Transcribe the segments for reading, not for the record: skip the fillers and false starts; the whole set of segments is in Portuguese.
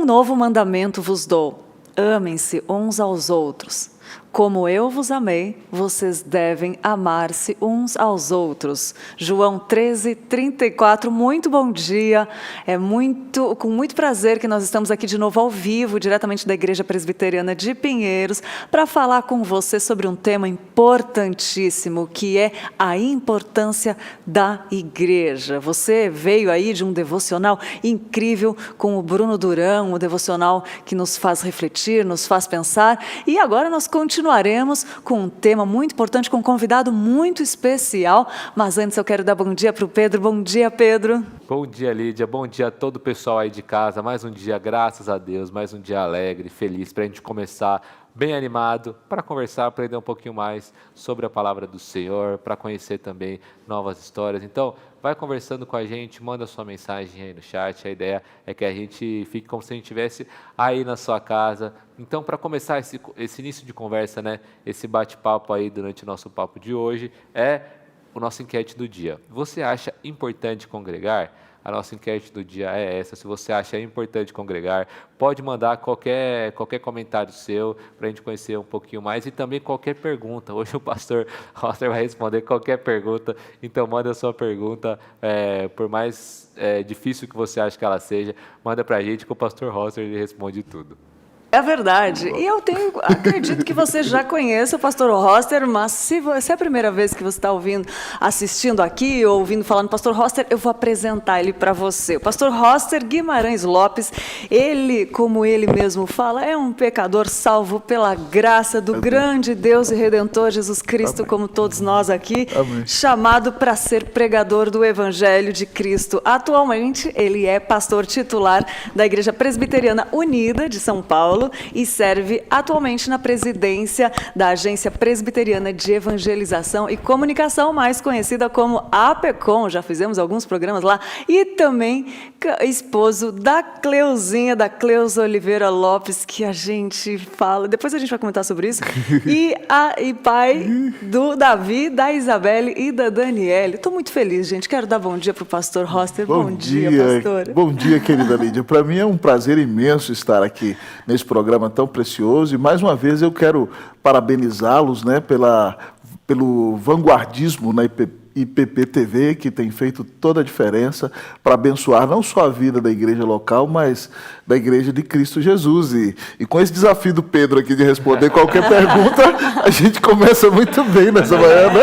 novo mandamento vos dou: amem-se uns aos outros. Como eu vos amei, vocês devem amar-se uns aos outros. João 13:34. Muito bom dia. É com muito prazer que nós estamos aqui de novo ao vivo, diretamente da Igreja Presbiteriana de Pinheiros, para falar com você sobre um tema importantíssimo, que é a importância da igreja. Você veio aí de um devocional incrível com o Bruno Durão, um devocional que nos faz refletir, nos faz pensar, e agora nós continuaremos com um tema muito importante, com um convidado muito especial. Mas antes eu quero dar bom dia para o Pedro. Bom dia, Pedro. Bom dia, Lídia. Bom dia a todo o pessoal aí de casa. Mais um dia, graças a Deus, mais um dia alegre, feliz, para a gente começar bem animado, para conversar, aprender um pouquinho mais sobre a palavra do Senhor, para conhecer também novas histórias. Então, vai conversando com a gente, manda sua mensagem aí no chat. A ideia é que a gente fique como se a gente estivesse aí na sua casa. Então, para começar esse início de conversa, né, esse bate-papo aí durante o nosso papo de hoje, é o nosso enquete do dia. Você acha importante congregar? A nossa enquete do dia é essa. Se você acha importante congregar, pode mandar qualquer comentário seu para a gente conhecer um pouquinho mais, e também qualquer pergunta. Hoje o pastor Roster vai responder qualquer pergunta, então manda a sua pergunta, por mais difícil que você ache que ela seja, manda para a gente que o pastor Roster ele responde tudo. É verdade. E acredito que você já conheça o pastor Roster, mas se é a primeira vez que você está assistindo aqui, ou ouvindo falar no pastor Roster, eu vou apresentar ele para você. O pastor Roster Guimarães Lopes, ele, como ele mesmo fala, é um pecador salvo pela graça do grande Deus e Redentor Jesus Cristo, como todos nós aqui, chamado para ser pregador do Evangelho de Cristo. Atualmente, ele é pastor titular da Igreja Presbiteriana Unida de São Paulo, e serve atualmente na presidência da Agência Presbiteriana de Evangelização e Comunicação, mais conhecida como APECOM, já fizemos alguns programas lá, e também esposo da Cleuzinha, da Cleusa Oliveira Lopes, que a gente fala, depois a gente vai comentar sobre isso, e pai do Davi, da Isabelle e da Daniele. Estou muito feliz, gente. Quero dar bom dia para o pastor Roster. Bom dia, pastor. Bom dia, querida Lídia. Para mim é um prazer imenso estar aqui nesse programa tão precioso, e mais uma vez eu quero parabenizá-los, né, pelo vanguardismo na IPP-TV, que tem feito toda a diferença para abençoar não só a vida da igreja local, mas da igreja de Cristo Jesus. E com esse desafio do Pedro aqui de responder qualquer pergunta, a gente começa muito bem nessa manhã, né?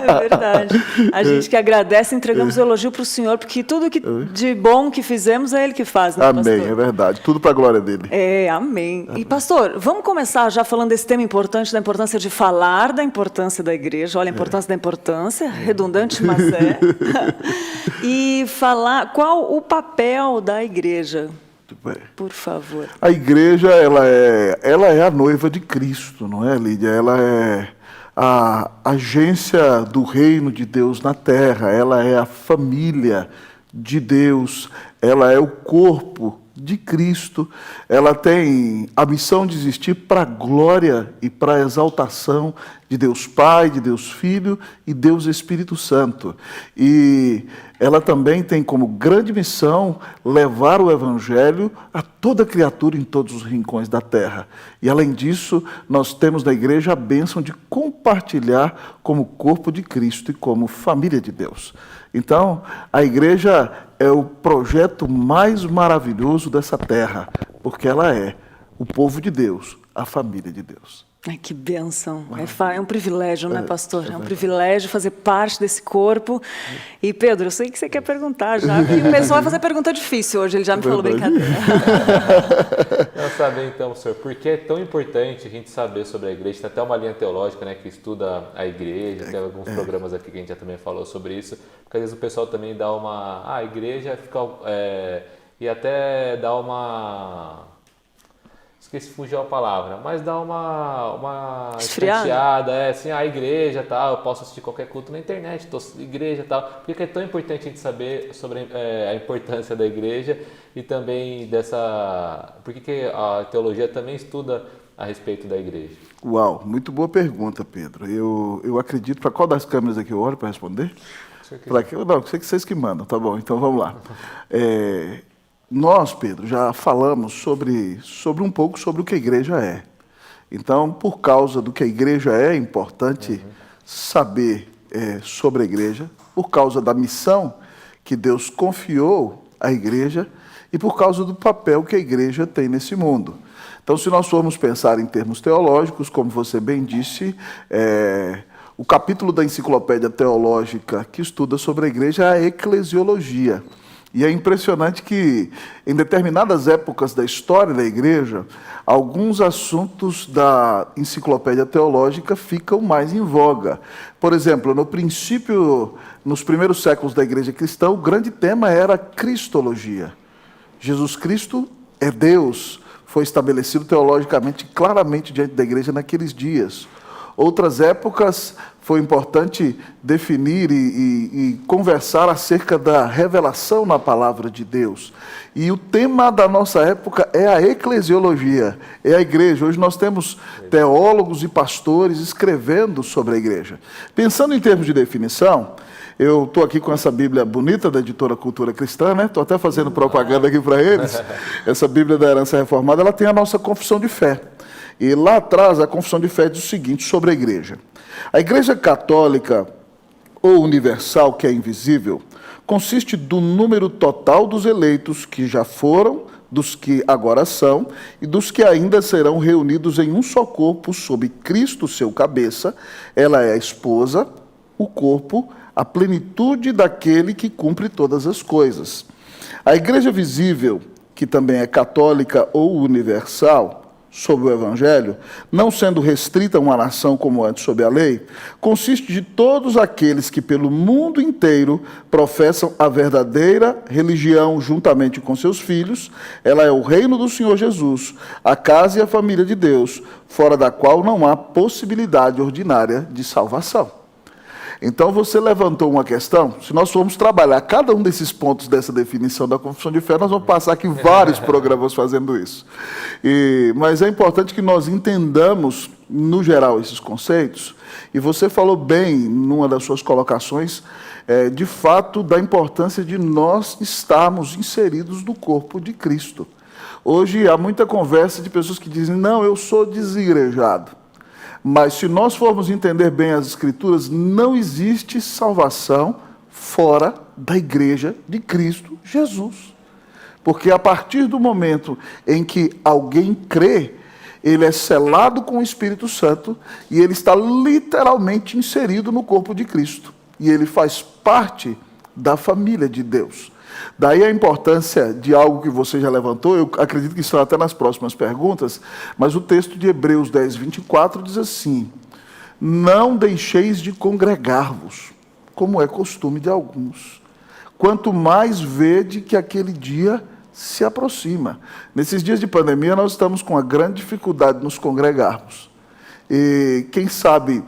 É verdade. A gente que agradece, entregamos o elogio para o Senhor, porque tudo de bom que fizemos é Ele que faz, né, amém, pastor? É verdade. Tudo para a glória dele. Amém. E, pastor, vamos começar já falando desse tema importante, da importância de falar da importância da igreja. Olha, a importância da importância, redundante, mas é. E falar qual o papel da igreja. Por favor. A igreja, ela é a noiva de Cristo, não é, Lídia? Ela é a agência do reino de Deus na terra, ela é a família de Deus, ela é o corpo de Cristo, ela tem a missão de existir para a glória e para a exaltação de Deus Pai, de Deus Filho e Deus Espírito Santo. E ela também tem como grande missão levar o Evangelho a toda criatura em todos os rincões da terra. E além disso, nós temos na igreja a bênção de compartilhar como corpo de Cristo e como família de Deus. Então, a igreja é o projeto mais maravilhoso dessa terra, porque ela é o povo de Deus, a família de Deus. Ai, que bênção. É um privilégio, né, pastor? É um privilégio fazer parte desse corpo. E, Pedro, eu sei que você quer perguntar já, porque o pessoal vai fazer pergunta difícil hoje, ele já me falou brincadeira. Vamos saber então, senhor, por que é tão importante a gente saber sobre a igreja? Tem até uma linha teológica, né, que estuda a igreja, tem alguns programas aqui que a gente já também falou sobre isso, porque às vezes o pessoal também dá a igreja fica, e até dá uma... Esqueci, fugiu a palavra, mas dá uma esfriada, assim, a igreja, tal, eu posso assistir qualquer culto na internet, igreja, tal. Por que é tão importante a gente saber sobre a importância da igreja e também por que a teologia também estuda a respeito da igreja? Uau, muito boa pergunta, Pedro. Eu acredito, para qual das câmeras aqui eu olho para responder? Para que? Não, sei que vocês que mandam, tá bom, então vamos lá. Nós, Pedro, já falamos sobre um pouco sobre o que a igreja é. Então, por causa do que a igreja é importante saber sobre a igreja, por causa da missão que Deus confiou à igreja e por causa do papel que a igreja tem nesse mundo. Então, se nós formos pensar em termos teológicos, como você bem disse, o capítulo da enciclopédia teológica que estuda sobre a igreja é a eclesiologia. E é impressionante que, em determinadas épocas da história da igreja, alguns assuntos da enciclopédia teológica ficam mais em voga. Por exemplo, nos primeiros séculos da igreja cristã, o grande tema era a cristologia. Jesus Cristo é Deus, foi estabelecido teologicamente claramente diante da igreja naqueles dias. Outras épocas foi importante definir e conversar acerca da revelação na palavra de Deus. E o tema da nossa época é a eclesiologia, é a igreja. Hoje nós temos teólogos e pastores escrevendo sobre a igreja. Pensando em termos de definição, eu estou aqui com essa Bíblia bonita da editora Cultura Cristã, né? Estou até fazendo propaganda aqui para eles. Essa Bíblia da Herança Reformada, ela tem a nossa confissão de fé. E lá atrás, a confissão de fé diz o seguinte sobre a igreja. A igreja católica ou universal, que é invisível, consiste do número total dos eleitos que já foram, dos que agora são e dos que ainda serão reunidos em um só corpo sob Cristo, seu cabeça. Ela é a esposa, o corpo, a plenitude daquele que cumpre todas as coisas. A igreja visível, que também é católica ou universal, sob o Evangelho, não sendo restrita a uma nação como antes sob a lei, consiste de todos aqueles que pelo mundo inteiro professam a verdadeira religião juntamente com seus filhos. Ela é o reino do Senhor Jesus, a casa e a família de Deus, fora da qual não há possibilidade ordinária de salvação. Então você levantou uma questão, se nós formos trabalhar cada um desses pontos dessa definição da confissão de fé, nós vamos passar aqui vários programas fazendo isso. Mas é importante que nós entendamos, no geral, esses conceitos, e você falou bem, numa das suas colocações, de fato, da importância de nós estarmos inseridos no corpo de Cristo. Hoje há muita conversa de pessoas que dizem, não, eu sou desigrejado. Mas se nós formos entender bem as Escrituras, não existe salvação fora da igreja de Cristo Jesus. Porque a partir do momento em que alguém crê, ele é selado com o Espírito Santo e ele está literalmente inserido no corpo de Cristo. E ele faz parte da família de Deus. Daí a importância de algo que você já levantou, eu acredito que será até nas próximas perguntas, mas o texto de Hebreus 10, 24 diz assim, não deixeis de congregar-vos, como é costume de alguns, quanto mais vede que aquele dia se aproxima. Nesses dias de pandemia, nós estamos com uma grande dificuldade de nos congregarmos. E quem sabe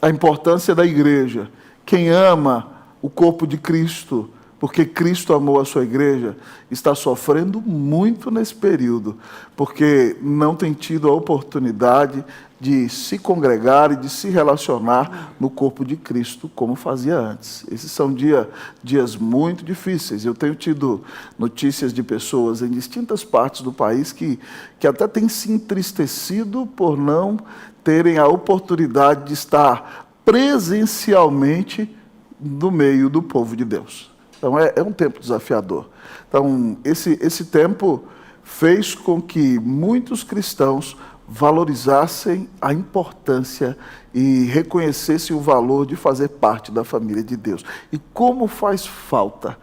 a importância da igreja, quem ama o corpo de Cristo, porque Cristo amou a sua igreja, está sofrendo muito nesse período, porque não tem tido a oportunidade de se congregar e de se relacionar no corpo de Cristo como fazia antes. Esses são dias muito difíceis. Eu tenho tido notícias de pessoas em distintas partes do país que até têm se entristecido por não terem a oportunidade de estar presencialmente no meio do povo de Deus. Então, é um tempo desafiador. Então, esse tempo fez com que muitos cristãos valorizassem a importância e reconhecessem o valor de fazer parte da família de Deus. E como faz falta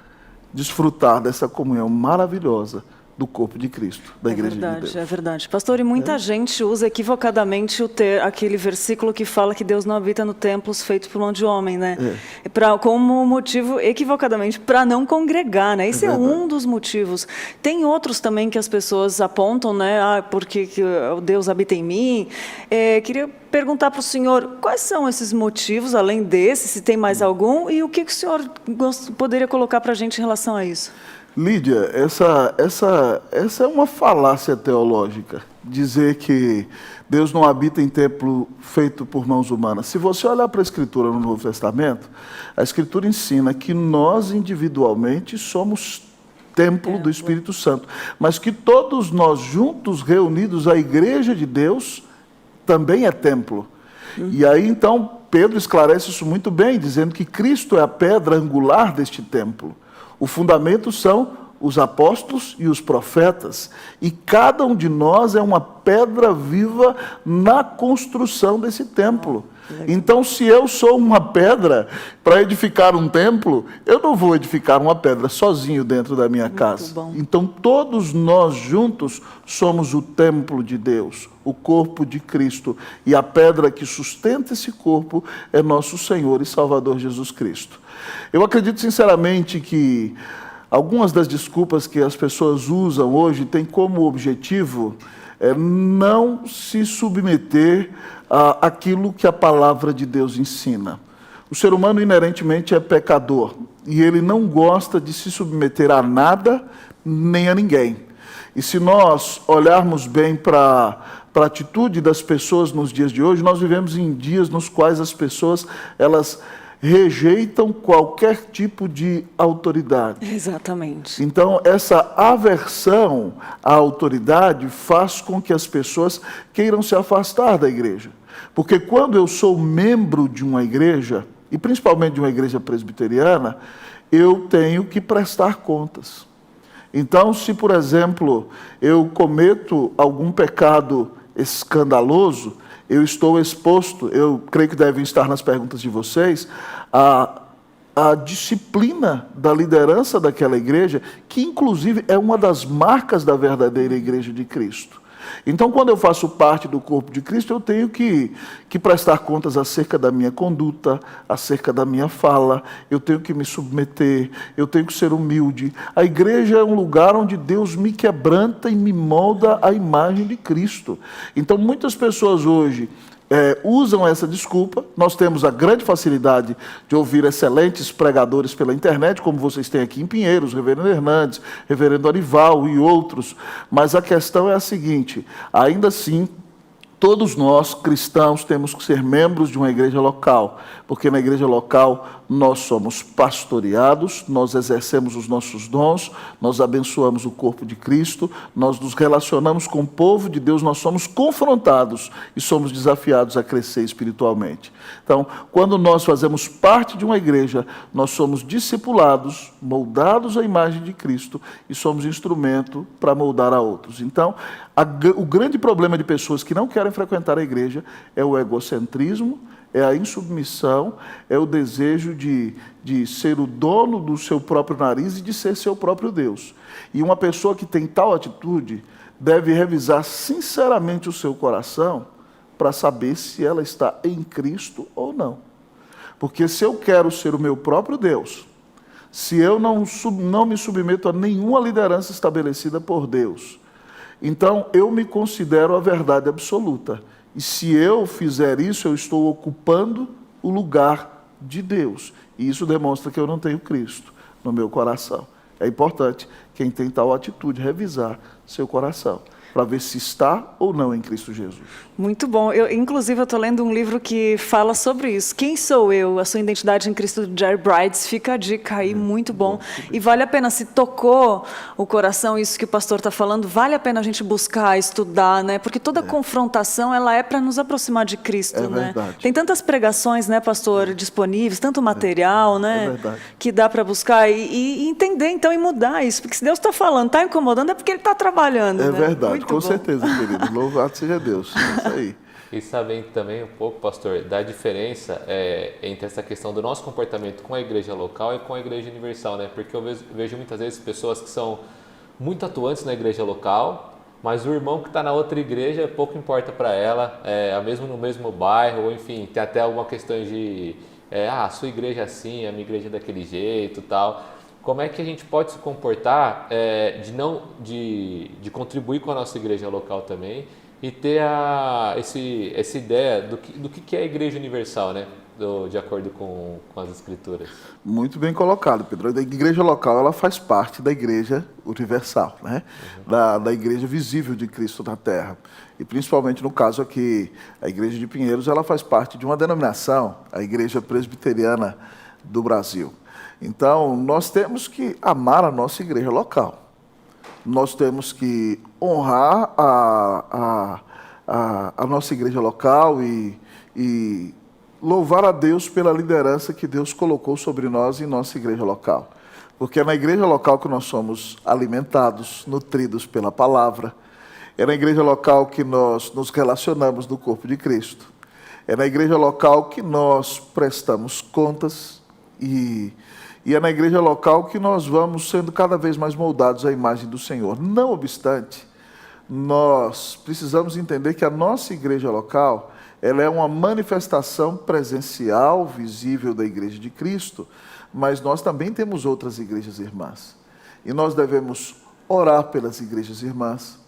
desfrutar dessa comunhão maravilhosa do corpo de Cristo, da Igreja de Deus. É verdade. Pastor, e muita gente usa equivocadamente aquele versículo que fala que Deus não habita no templos feitos por mão de homem, né? Como motivo, equivocadamente, para não congregar, né? Esse é um dos motivos. Tem outros também que as pessoas apontam, né? Porque o Deus habita em mim. Queria perguntar para o senhor, quais são esses motivos, além desse, se tem mais algum, e o que o senhor poderia colocar para a gente em relação a isso? Lídia, essa é uma falácia teológica, dizer que Deus não habita em templo feito por mãos humanas. Se você olhar para a Escritura no Novo Testamento, a Escritura ensina que nós individualmente somos templo do Espírito Santo, mas que todos nós juntos, reunidos, a igreja de Deus, também é templo. E aí, então, Pedro esclarece isso muito bem, dizendo que Cristo é a pedra angular deste templo. O fundamento são os apóstolos e os profetas, e cada um de nós é uma pedra viva na construção desse templo. Então, se eu sou uma pedra para edificar um templo, eu não vou edificar uma pedra sozinho dentro da minha casa. Bom. Então, todos nós juntos somos o templo de Deus, o corpo de Cristo, e a pedra que sustenta esse corpo é nosso Senhor e Salvador Jesus Cristo. Eu acredito sinceramente que algumas das desculpas que as pessoas usam hoje têm como objetivo não se submeter àquilo que a palavra de Deus ensina. O ser humano inerentemente é pecador e ele não gosta de se submeter a nada nem a ninguém. E se nós olharmos bem para a atitude das pessoas nos dias de hoje, nós vivemos em dias nos quais as pessoas elas rejeitam qualquer tipo de autoridade. Exatamente. Então, essa aversão à autoridade faz com que as pessoas queiram se afastar da igreja. Porque quando eu sou membro de uma igreja, e principalmente de uma igreja presbiteriana, eu tenho que prestar contas. Então, se, por exemplo, eu cometo algum pecado escandaloso, eu estou exposto, eu creio que devem estar nas perguntas de vocês, a disciplina da liderança daquela igreja, que inclusive é uma das marcas da verdadeira igreja de Cristo. Então, quando eu faço parte do corpo de Cristo, eu tenho que prestar contas acerca da minha conduta, acerca da minha fala, eu tenho que me submeter, eu tenho que ser humilde. A igreja é um lugar onde Deus me quebranta e me molda à imagem de Cristo. Então, muitas pessoas hoje usam essa desculpa. Nós temos a grande facilidade de ouvir excelentes pregadores pela internet, como vocês têm aqui em Pinheiros, Reverendo Hernandes, Reverendo Arival e outros. Mas a questão é a seguinte: ainda assim, todos nós, cristãos, temos que ser membros de uma igreja local, porque na igreja local nós somos pastoreados, nós exercemos os nossos dons, nós abençoamos o corpo de Cristo, nós nos relacionamos com o povo de Deus, nós somos confrontados e somos desafiados a crescer espiritualmente. Então, quando nós fazemos parte de uma igreja, nós somos discipulados, moldados à imagem de Cristo e somos instrumento para moldar a outros. Então, o grande problema de pessoas que não querem frequentar a igreja é o egocentrismo, é a insubmissão, é o desejo de ser o dono do seu próprio nariz e de ser seu próprio Deus. E uma pessoa que tem tal atitude deve revisar sinceramente o seu coração para saber se ela está em Cristo ou não. Porque se eu quero ser o meu próprio Deus, se eu não me submeto a nenhuma liderança estabelecida por Deus, então eu me considero a verdade absoluta. E se eu fizer isso, eu estou ocupando o lugar de Deus. E isso demonstra que eu não tenho Cristo no meu coração. É importante, quem tem tal atitude, revisar seu coração, para ver se está ou não em Cristo Jesus. Muito bom. Inclusive, eu estou lendo um livro que fala sobre isso. Quem sou eu? A sua identidade em Cristo, do Jerry Bridges. Fica a dica aí, muito bom. E vale a pena, se tocou o coração, isso que o pastor está falando, vale a pena a gente buscar, estudar, né? Porque toda confrontação, ela é para nos aproximar de Cristo, né? Verdade. Tem tantas pregações, né, pastor, disponíveis, tanto material, né? Verdade. Que dá para buscar e entender, então, e mudar isso. Porque se Deus está falando, está incomodando, é porque Ele está trabalhando, É né? verdade, Muito com bom. certeza, querido. Louvado seja Deus. É isso aí. E sabendo também um pouco, pastor, da diferença entre essa questão do nosso comportamento com a igreja local e com a igreja universal, né? Porque eu vejo muitas vezes pessoas que são muito atuantes na igreja local, mas o irmão que está na outra igreja pouco importa para ela, mesmo no mesmo bairro, ou enfim, tem até alguma questão de a sua igreja é assim, a minha igreja é daquele jeito, tal. Como é que a gente pode se comportar de contribuir com a nossa igreja local também e ter essa ideia do que é a igreja universal, né? De acordo com as escrituras. Muito bem colocado, Pedro. A igreja local, ela faz parte da igreja universal, né? Da igreja visível de Cristo na terra. E principalmente no caso aqui, a igreja de Pinheiros, ela faz parte de uma denominação, a Igreja Presbiteriana do Brasil. Então, nós temos que amar a nossa igreja local. Nós temos que honrar a nossa igreja local e louvar a Deus pela liderança que Deus colocou sobre nós em nossa igreja local. Porque é na igreja local que nós somos alimentados, nutridos pela palavra. É na igreja local que nós nos relacionamos no corpo de Cristo. É na igreja local que nós prestamos contas e é na igreja local que nós vamos sendo cada vez mais moldados à imagem do Senhor. Não obstante, nós precisamos entender que a nossa igreja local, ela é uma manifestação presencial, visível da igreja de Cristo, mas nós também temos outras igrejas irmãs. E nós devemos orar pelas igrejas irmãs.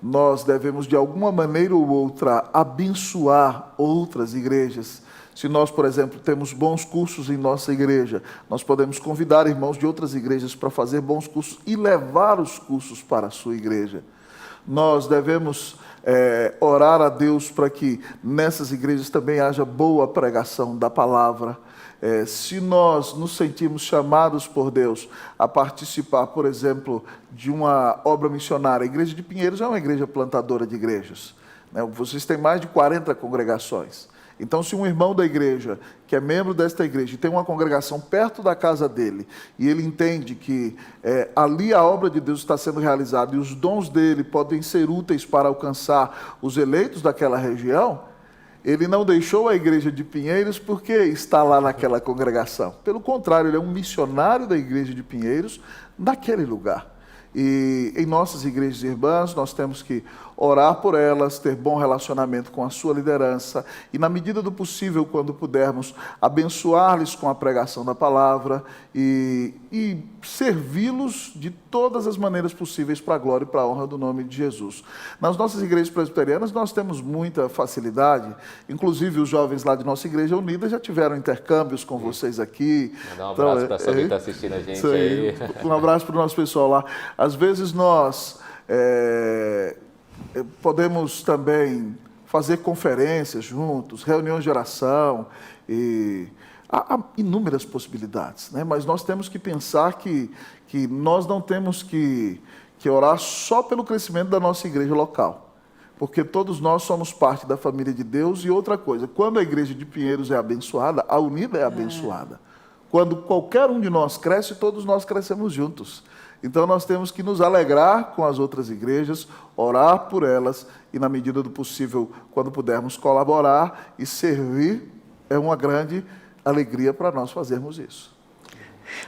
Nós devemos, de alguma maneira ou outra, abençoar outras igrejas. Se nós, por exemplo, temos bons cursos em nossa igreja, nós podemos convidar irmãos de outras igrejas para fazer bons cursos e levar os cursos para a sua igreja. Nós devemos orar a Deus para que nessas igrejas também haja boa pregação da palavra. Se nós nos sentimos chamados por Deus a participar, por exemplo, de uma obra missionária, a Igreja de Pinheiros é uma igreja plantadora de igrejas, né? Vocês têm mais de 40 congregações. Então, se um irmão da igreja, que é membro desta igreja, tem uma congregação perto da casa dele, e ele entende que ali a obra de Deus está sendo realizada e os dons dele podem ser úteis para alcançar os eleitos daquela região, ele não deixou a igreja de Pinheiros porque está lá naquela congregação. Pelo contrário, ele é um missionário da igreja de Pinheiros naquele lugar. E em nossas igrejas irmãs, nós temos que orar por elas, ter bom relacionamento com a sua liderança e, na medida do possível, quando pudermos, abençoar-lhes com a pregação da palavra e servi-los de todas as maneiras possíveis para a glória e para a honra do nome de Jesus. Nas nossas igrejas presbiterianas, nós temos muita facilidade, inclusive os jovens lá de nossa igreja unida já tiveram intercâmbios com vocês aqui. Mandar um abraço para a pessoa que está assistindo a gente aí. Um abraço para o nosso pessoal lá. Às vezes nós podemos também fazer conferências juntos, reuniões de oração, e há inúmeras possibilidades, né? Mas nós temos que pensar que nós não temos que orar só pelo crescimento da nossa igreja local, porque todos nós somos parte da família de Deus. E outra coisa, quando a igreja de Pinheiros é abençoada, a unida é abençoada. Quando qualquer um de nós cresce, todos nós crescemos juntos. Então nós temos que nos alegrar com as outras igrejas, orar por elas e, na medida do possível, quando pudermos colaborar e servir, é uma grande alegria para nós fazermos isso.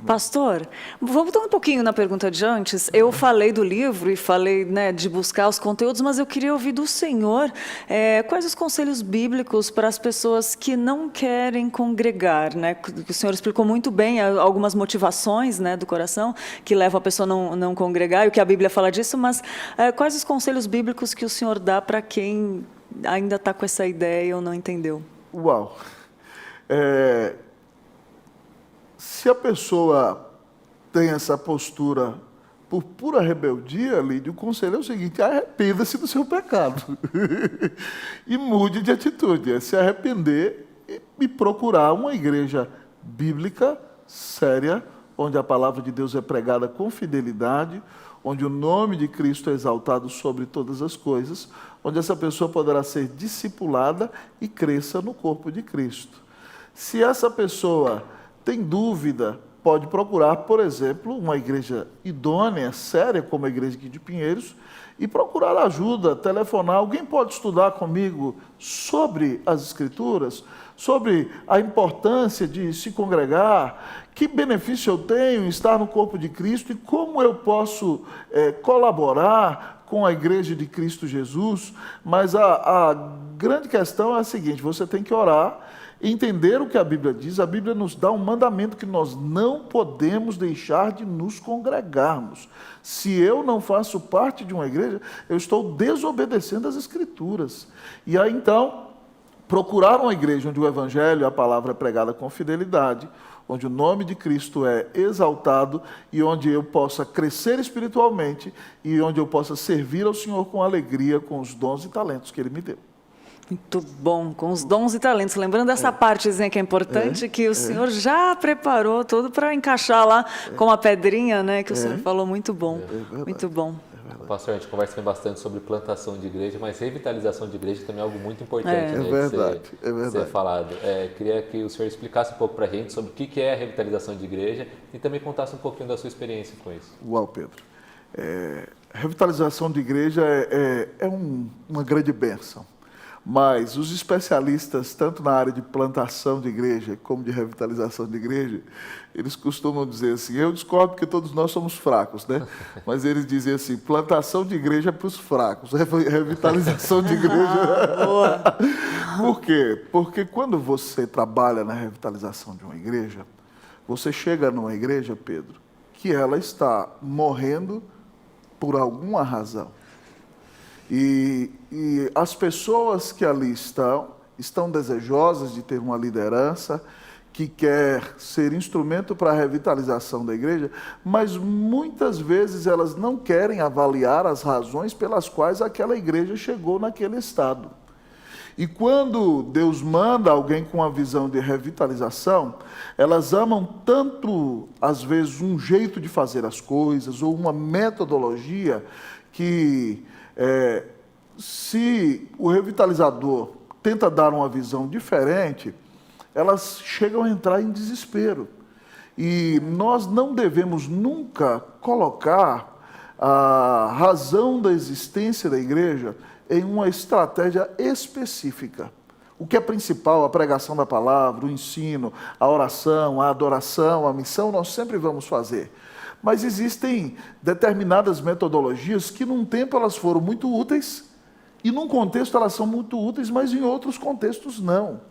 Pastor, voltando um pouquinho na pergunta de antes, eu falei do livro e falei, né, de buscar os conteúdos, mas eu queria ouvir do senhor quais os conselhos bíblicos para as pessoas que não querem congregar, né? O senhor explicou muito bem algumas motivações, né, do coração que levam a pessoa a não congregar, e o que a Bíblia fala disso, mas quais os conselhos bíblicos que o senhor dá para quem ainda está com essa ideia ou não entendeu? Uau! Se a pessoa tem essa postura por pura rebeldia, Lídio, o conselho é o seguinte: arrependa-se do seu pecado e mude de atitude. É se arrepender e procurar uma igreja bíblica, séria, onde a palavra de Deus é pregada com fidelidade, onde o nome de Cristo é exaltado sobre todas as coisas, onde essa pessoa poderá ser discipulada e cresça no corpo de Cristo. Se essa pessoa tem dúvida, pode procurar, por exemplo, uma igreja idônea, séria, como a igreja aqui de Pinheiros, e procurar ajuda, telefonar. Alguém pode estudar comigo sobre as Escrituras, sobre a importância de se congregar, que benefício eu tenho em estar no corpo de Cristo e como eu posso colaborar com a igreja de Cristo Jesus. Mas a grande questão é a seguinte: você tem que orar, entender o que a Bíblia diz. A Bíblia nos dá um mandamento que nós não podemos deixar de nos congregarmos. Se eu não faço parte de uma igreja, eu estou desobedecendo as Escrituras. E aí, então, procurar uma igreja onde o Evangelho e a palavra é pregada com fidelidade, onde o nome de Cristo é exaltado e onde eu possa crescer espiritualmente e onde eu possa servir ao Senhor com alegria, com os dons e talentos que Ele me deu. Muito bom, com os dons e talentos. Lembrando essa partezinha que é importante, que o senhor já preparou tudo para encaixar lá com a pedrinha, né? Que o senhor falou, muito bom, muito bom. Pastor, a gente conversa bastante sobre plantação de igreja, mas revitalização de igreja também é algo muito importante, né, de ser falado. Queria que o senhor explicasse um pouco para a gente sobre o que é a revitalização de igreja e também contasse um pouquinho da sua experiência com isso. Uau, Pedro. Revitalização de igreja é uma grande bênção. Mas os especialistas, tanto na área de plantação de igreja como de revitalização de igreja, eles costumam dizer assim, eu discordo porque todos nós somos fracos, né? Mas eles dizem assim, plantação de igreja é para os fracos, revitalização de igreja... Por quê? Porque quando você trabalha na revitalização de uma igreja, você chega numa igreja, Pedro, que ela está morrendo por alguma razão. E as pessoas que ali estão desejosas de ter uma liderança que quer ser instrumento para a revitalização da igreja, mas muitas vezes elas não querem avaliar as razões pelas quais aquela igreja chegou naquele estado. E quando Deus manda alguém com uma visão de revitalização, elas amam tanto, às vezes, um jeito de fazer as coisas ou uma metodologia que... se o revitalizador tenta dar uma visão diferente, elas chegam a entrar em desespero. E nós não devemos nunca colocar a razão da existência da igreja em uma estratégia específica. O que é principal, a pregação da palavra, o ensino, a oração, a adoração, a missão, nós sempre vamos fazer. Mas existem determinadas metodologias que num tempo elas foram muito úteis e num contexto elas são muito úteis, mas em outros contextos não.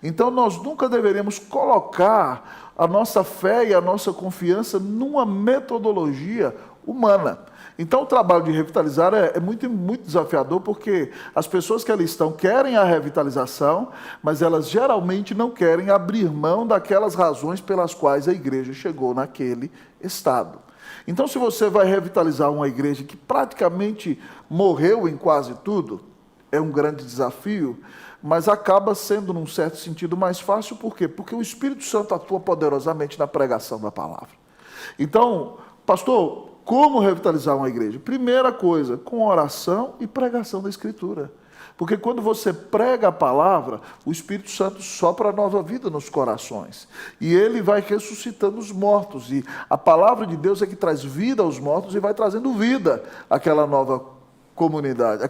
Então nós nunca deveremos colocar a nossa fé e a nossa confiança numa metodologia humana. Então o trabalho de revitalizar é muito desafiador, porque as pessoas que ali estão querem a revitalização, mas elas geralmente não querem abrir mão daquelas razões pelas quais a igreja chegou naquele estado. Então, se você vai revitalizar uma igreja que praticamente morreu em quase tudo, é um grande desafio, mas acaba sendo, num certo sentido, mais fácil. Por quê? Porque o Espírito Santo atua poderosamente na pregação da palavra. Então, pastor, como revitalizar uma igreja? Primeira coisa, com oração e pregação da Escritura. Porque quando você prega a palavra, o Espírito Santo sopra nova vida nos corações. E ele vai ressuscitando os mortos. E a palavra de Deus é que traz vida aos mortos e vai trazendo vida àquela nova comunidade.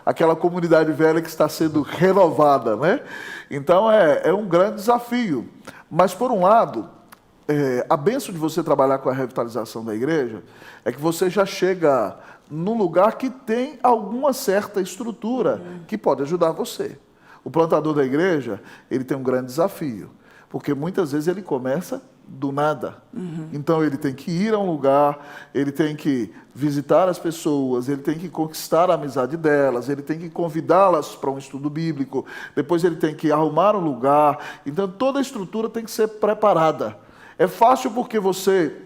Aquela comunidade velha que está sendo renovada, né? Então é um grande desafio. Mas, por um lado, a bênção de você trabalhar com a revitalização da igreja é que você já chega num lugar que tem alguma certa estrutura que pode ajudar você. O plantador da igreja, ele tem um grande desafio, porque muitas vezes ele começa do nada. Então ele tem que ir a um lugar, ele tem que visitar as pessoas, ele tem que conquistar a amizade delas, ele tem que convidá-las para um estudo bíblico, depois ele tem que arrumar um lugar. Então toda a estrutura tem que ser preparada. É fácil porque você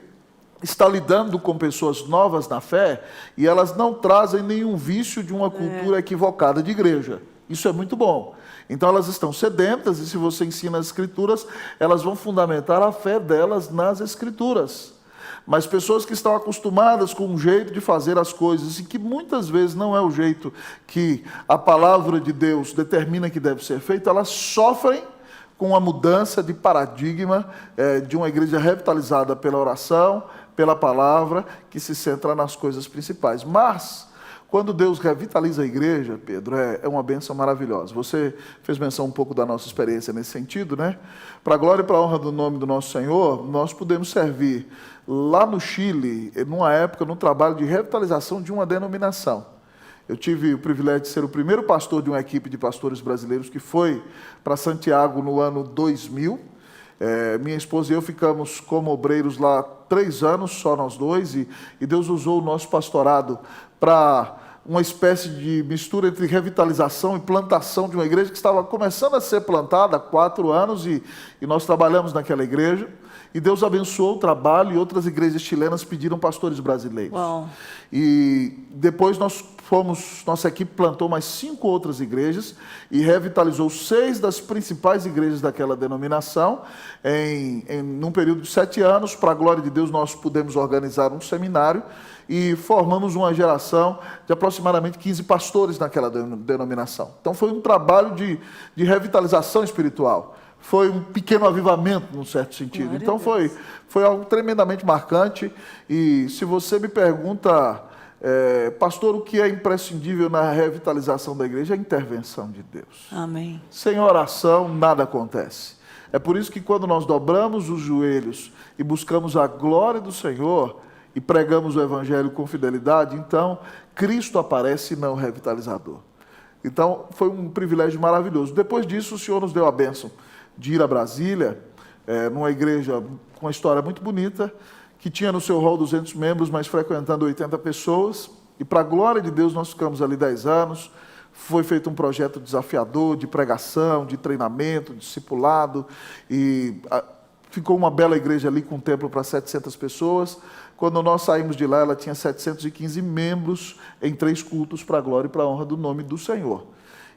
está lidando com pessoas novas na fé e elas não trazem nenhum vício de uma cultura equivocada de igreja. Isso é muito bom. Então elas estão sedentas e se você ensina as Escrituras, elas vão fundamentar a fé delas nas Escrituras. Mas pessoas que estão acostumadas com um jeito de fazer as coisas e que muitas vezes não é o jeito que a palavra de Deus determina que deve ser feito, elas sofrem com a mudança de paradigma de uma igreja revitalizada pela oração, pela palavra, que se centra nas coisas principais. Mas, quando Deus revitaliza a igreja, Pedro, é uma bênção maravilhosa. Você fez menção um pouco da nossa experiência nesse sentido, né? Para a glória e para a honra do nome do nosso Senhor, nós podemos servir lá no Chile, numa época, no trabalho de revitalização de uma denominação. Eu tive o privilégio de ser o primeiro pastor de uma equipe de pastores brasileiros que foi para Santiago no ano 2000. Minha esposa e eu ficamos como obreiros lá 3 anos, só nós dois, e Deus usou o nosso pastorado para uma espécie de mistura entre revitalização e plantação de uma igreja que estava começando a ser plantada há 4 anos, e nós trabalhamos naquela igreja. E Deus abençoou o trabalho e outras igrejas chilenas pediram pastores brasileiros. Uau. E depois nós nossa equipe plantou mais 5 outras igrejas e revitalizou 6 das principais igrejas daquela denominação. Num período de 7 anos, para a glória de Deus, nós pudemos organizar um seminário e formamos uma geração de aproximadamente 15 pastores naquela denominação. Então foi um trabalho de revitalização espiritual. Foi um pequeno avivamento, num certo sentido. Glória Então a Deus. foi algo tremendamente marcante. E se você me pergunta, pastor, o que é imprescindível na revitalização da igreja? É a intervenção de Deus. Amém. Sem oração, nada acontece. É por isso que quando nós dobramos os joelhos e buscamos a glória do Senhor e pregamos o Evangelho com fidelidade, então Cristo aparece e não o revitalizador. Então foi um privilégio maravilhoso. Depois disso, o Senhor nos deu a bênção de ir a Brasília, numa igreja com uma história muito bonita, que tinha no seu hall 200 membros, mas frequentando 80 pessoas. E para a glória de Deus, nós ficamos ali 10 anos. Foi feito um projeto desafiador de pregação, de treinamento, de discipulado. E ficou uma bela igreja ali com um templo para 700 pessoas. Quando nós saímos de lá, ela tinha 715 membros em 3 cultos para a glória e para a honra do nome do Senhor.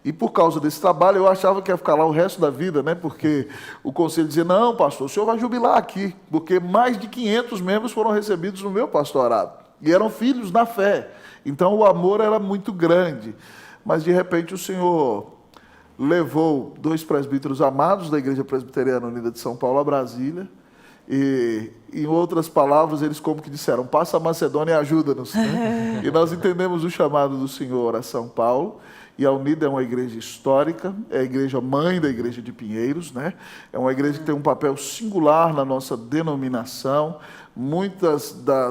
E por causa desse trabalho, eu achava que ia ficar lá o resto da vida, né? Porque o conselho dizia, não, pastor, o senhor vai jubilar aqui, porque mais de 500 membros foram recebidos no meu pastorado. E eram filhos na fé. Então o amor era muito grande. Mas de repente o Senhor levou 2 presbíteros amados da Igreja Presbiteriana Unida de São Paulo a Brasília. E, em outras palavras, eles como que disseram, passa a Macedônia e ajuda-nos. Né? E nós entendemos o chamado do Senhor a São Paulo. E a Unida é uma igreja histórica, é a igreja mãe da igreja de Pinheiros, né? É uma igreja que tem um papel singular na nossa denominação.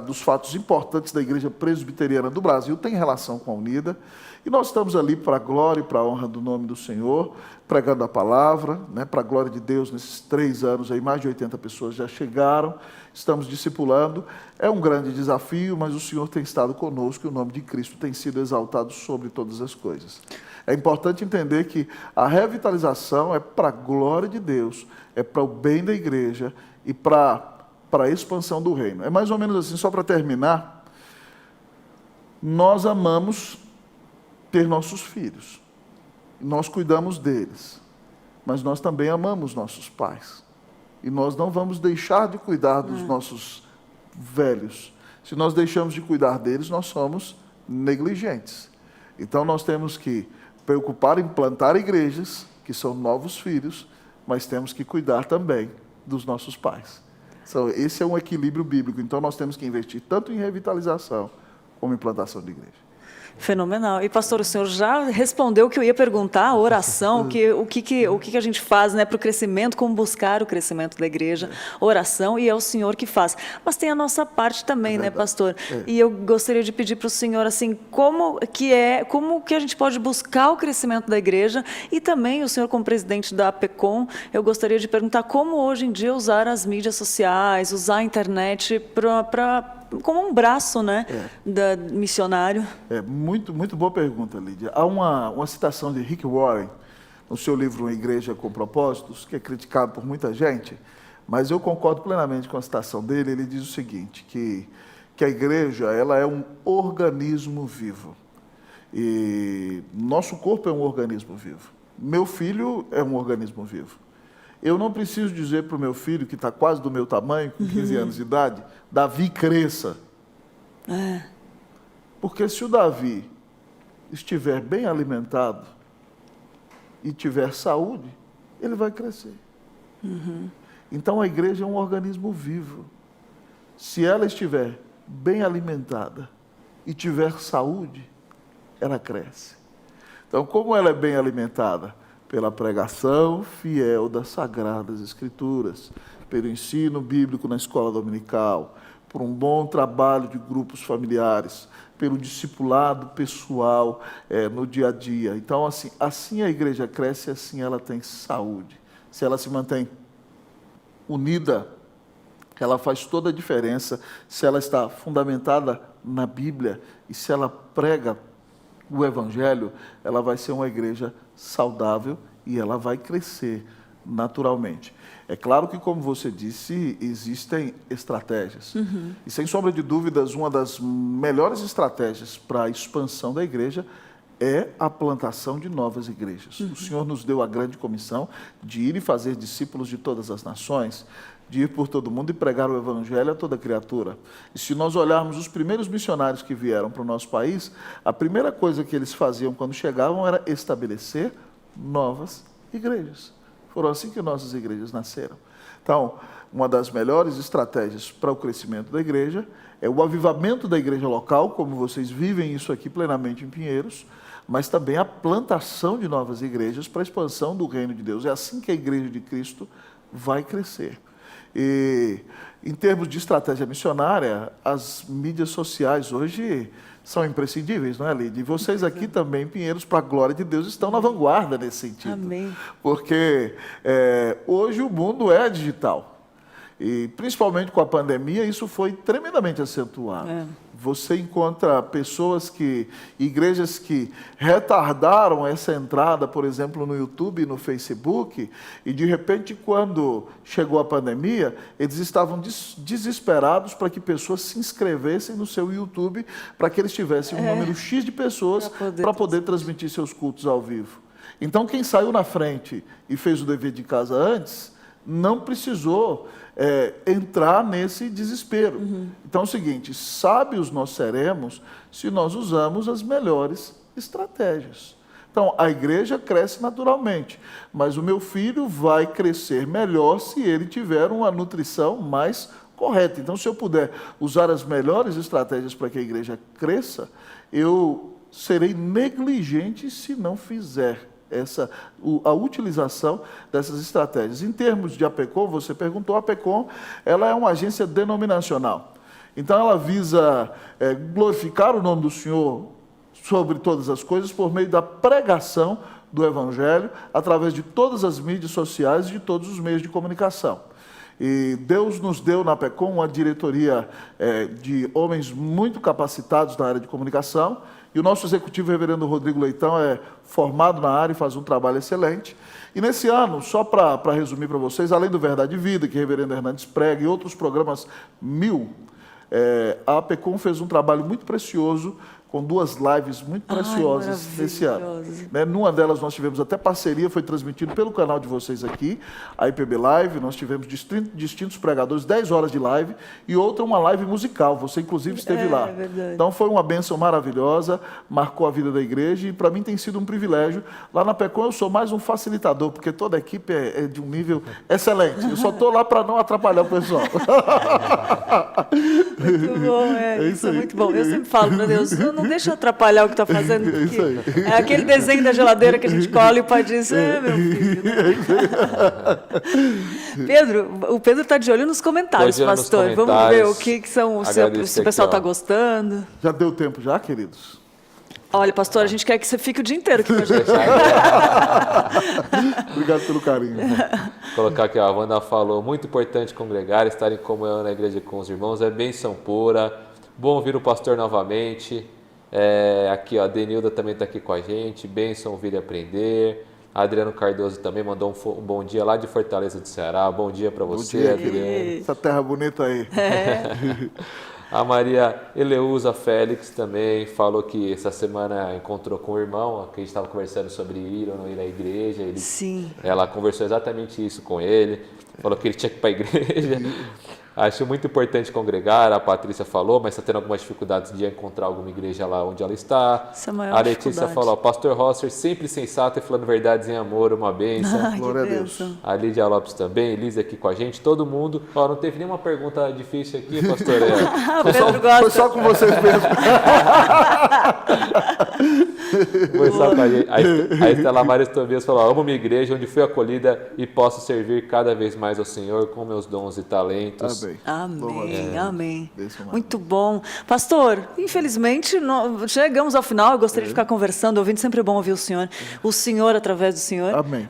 Dos fatos importantes da igreja presbiteriana do Brasil têm relação com a Unida. E nós estamos ali para a glória e para a honra do nome do Senhor, pregando a palavra, né? Para a glória de Deus, nesses 3 anos, aí, mais de 80 pessoas já chegaram, estamos discipulando. É um grande desafio, mas o Senhor tem estado conosco e o nome de Cristo tem sido exaltado sobre todas as coisas. É importante entender que a revitalização é para a glória de Deus, é para o bem da igreja e para a expansão do reino. É mais ou menos assim, só para terminar, nós amamos ter nossos filhos, nós cuidamos deles, mas nós também amamos nossos pais, e nós não vamos deixar de cuidar dos nossos velhos. Se nós deixamos de cuidar deles, nós somos negligentes. Então nós temos que preocupar em plantar igrejas, que são novos filhos, mas temos que cuidar também dos nossos pais. Então, esse é um equilíbrio bíblico. Então nós temos que investir tanto em revitalização como em plantação de igreja. Fenomenal. E, pastor, o senhor já respondeu o que eu ia perguntar, a oração, o que a gente faz, né, para o crescimento, como buscar o crescimento da igreja, oração, e é o senhor que faz. Mas tem a nossa parte também, né, pastor? E eu gostaria de pedir para o senhor, assim, como que a gente pode buscar o crescimento da igreja, e também o senhor, como presidente da APECOM, eu gostaria de perguntar como hoje em dia usar as mídias sociais, usar a internet como um braço, né, missionário. Muito, muito boa pergunta, Lídia. Há uma citação de Rick Warren, no seu livro Uma Igreja com Propósitos, que é criticado por muita gente, mas eu concordo plenamente com a citação dele. Ele diz o seguinte, que a igreja ela é um organismo vivo. E nosso corpo é um organismo vivo. Meu filho é um organismo vivo. Eu não preciso dizer para o meu filho, que está quase do meu tamanho, com 15 anos de idade, Davi, cresça. Porque se o Davi estiver bem alimentado e tiver saúde, ele vai crescer. Então a igreja é um organismo vivo. Se ela estiver bem alimentada e tiver saúde, ela cresce. Então, como ela é bem alimentada? Pela pregação fiel das Sagradas Escrituras, pelo ensino bíblico na escola dominical, por um bom trabalho de grupos familiares, pelo discipulado pessoal no dia a dia. Então, assim a igreja cresce, assim ela tem saúde. Se ela se mantém unida, ela faz toda a diferença. Se ela está fundamentada na Bíblia e se ela prega o Evangelho, ela vai ser uma igreja saudável e ela vai crescer naturalmente. É claro que, como você disse, existem estratégias. E, sem sombra de dúvidas, uma das melhores estratégias para a expansão da igreja é a plantação de novas igrejas. O Senhor nos deu a grande comissão de ir e fazer discípulos de todas as nações, de ir por todo mundo e pregar o evangelho a toda criatura. E se nós olharmos os primeiros missionários que vieram para o nosso país, a primeira coisa que eles faziam quando chegavam era estabelecer novas igrejas. Foram assim que nossas igrejas nasceram. Então, uma das melhores estratégias para o crescimento da igreja é o avivamento da igreja local, como vocês vivem isso aqui plenamente em Pinheiros, mas também a plantação de novas igrejas para a expansão do reino de Deus. É assim que a igreja de Cristo vai crescer. E, em termos de estratégia missionária, as mídias sociais hoje são imprescindíveis, não é, Lídia? E vocês aqui também, Pinheiros, para a glória de Deus, estão na vanguarda nesse sentido. Amém. Porque hoje o mundo é digital. E, principalmente com a pandemia, isso foi tremendamente acentuado. Você encontra igrejas que retardaram essa entrada, por exemplo, no YouTube e no Facebook, e de repente, quando chegou a pandemia, eles estavam desesperados para que pessoas se inscrevessem no seu YouTube, para que eles tivessem um número X de pessoas para poder transmitir seus cultos ao vivo. Então, quem saiu na frente e fez o dever de casa antes, não precisou entrar nesse desespero. Então é o seguinte, sábios nós seremos se nós usamos as melhores estratégias. Então, a igreja cresce naturalmente, mas o meu filho vai crescer melhor se ele tiver uma nutrição mais correta. Então, se eu puder usar as melhores estratégias para que a igreja cresça, eu serei negligente se não fizer a utilização dessas estratégias. Em termos de APECOM, você perguntou, a APECOM ela é uma agência denominacional. Então, ela visa glorificar o nome do Senhor sobre todas as coisas por meio da pregação do Evangelho através de todas as mídias sociais e de todos os meios de comunicação. E Deus nos deu na APECOM uma diretoria de homens muito capacitados na área de comunicação, e o nosso executivo, reverendo Rodrigo Leitão, é formado na área e faz um trabalho excelente. E nesse ano, só para resumir para vocês, além do Verdade e Vida, que o reverendo Hernandes prega, e outros programas 1000, a APECOM fez um trabalho muito precioso, com 2 lives muito preciosas nesse ano. Numa delas nós tivemos até parceria, foi transmitido pelo canal de vocês aqui, a IPB Live, nós tivemos distintos pregadores, 10 horas de live, e outra uma live musical, você inclusive esteve lá. Verdade. Então foi uma bênção maravilhosa, marcou a vida da igreja, e para mim tem sido um privilégio. Lá na APECOM eu sou mais um facilitador, porque toda a equipe é de um nível excelente, eu só estou lá para não atrapalhar o pessoal. Muito bom, isso é muito bom. Eu sempre falo para Deus, não deixa eu atrapalhar o que está fazendo, porque é aquele desenho da geladeira que a gente cola e o pai diz, meu filho. Pedro, o Pedro está de olho nos comentários, pastor. Vamos ver o que são, se o pessoal está gostando. Já deu tempo já, queridos? Olha, pastor, a gente quer que você fique o dia inteiro aqui com a gente. Obrigado pelo carinho. Vou colocar aqui, a Wanda falou, muito importante congregar, estar em comunhão na igreja com os irmãos, é bênção pura. Bom ouvir o pastor novamente. Aqui, a Denilda também está aqui com a gente. Bênção ouvir e aprender. Adriano Cardoso também mandou um bom dia lá de Fortaleza do Ceará. Bom dia para você, dia, Adriano. Essa terra bonita aí. A Maria Eleusa Félix também falou que essa semana encontrou com o irmão, que a gente estava conversando sobre ir ou não ir à igreja. Sim. Ela conversou exatamente isso com ele. Falou que ele tinha que ir para a igreja. Acho muito importante congregar, a Patrícia falou, mas está tendo algumas dificuldades de encontrar alguma igreja lá onde ela está. Essa é a maior a Letícia dificuldade. falou, pastor Rosser, sempre sensato e falando verdades em amor, uma bênção. Glória a Deus. A Lídia Lopes também, Elisa aqui com a gente, todo mundo. Não teve nenhuma pergunta difícil aqui, pastor. Foi só com vocês mesmo. Foi só com a gente. A Estela Maris Tobias falou, amo minha igreja, onde fui acolhida e posso servir cada vez mais ao Senhor com meus dons e talentos. Amém, amém. Muito bom. Pastor, infelizmente chegamos ao final, eu gostaria de ficar conversando, ouvindo, sempre é bom ouvir o Senhor através do Senhor. Amém.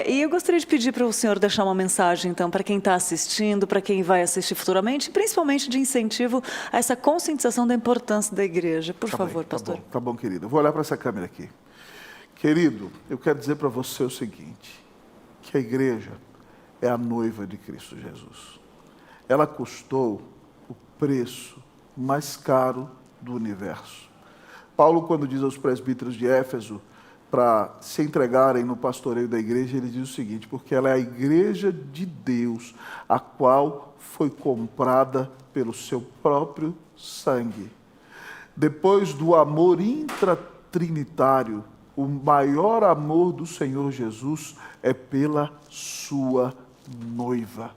E eu gostaria de pedir para o Senhor deixar uma mensagem, então, para quem está assistindo, para quem vai assistir futuramente, principalmente de incentivo a essa conscientização da importância da igreja. Por favor, pastor. Tá bom, querido. Eu vou olhar para essa câmera aqui. Querido, eu quero dizer para você o seguinte, que a igreja é a noiva de Cristo Jesus. Ela custou o preço mais caro do universo. Paulo, quando diz aos presbíteros de Éfeso para se entregarem no pastoreio da igreja, ele diz o seguinte: porque ela é a igreja de Deus, a qual foi comprada pelo seu próprio sangue. Depois do amor intratrinitário, o maior amor do Senhor Jesus é pela sua noiva.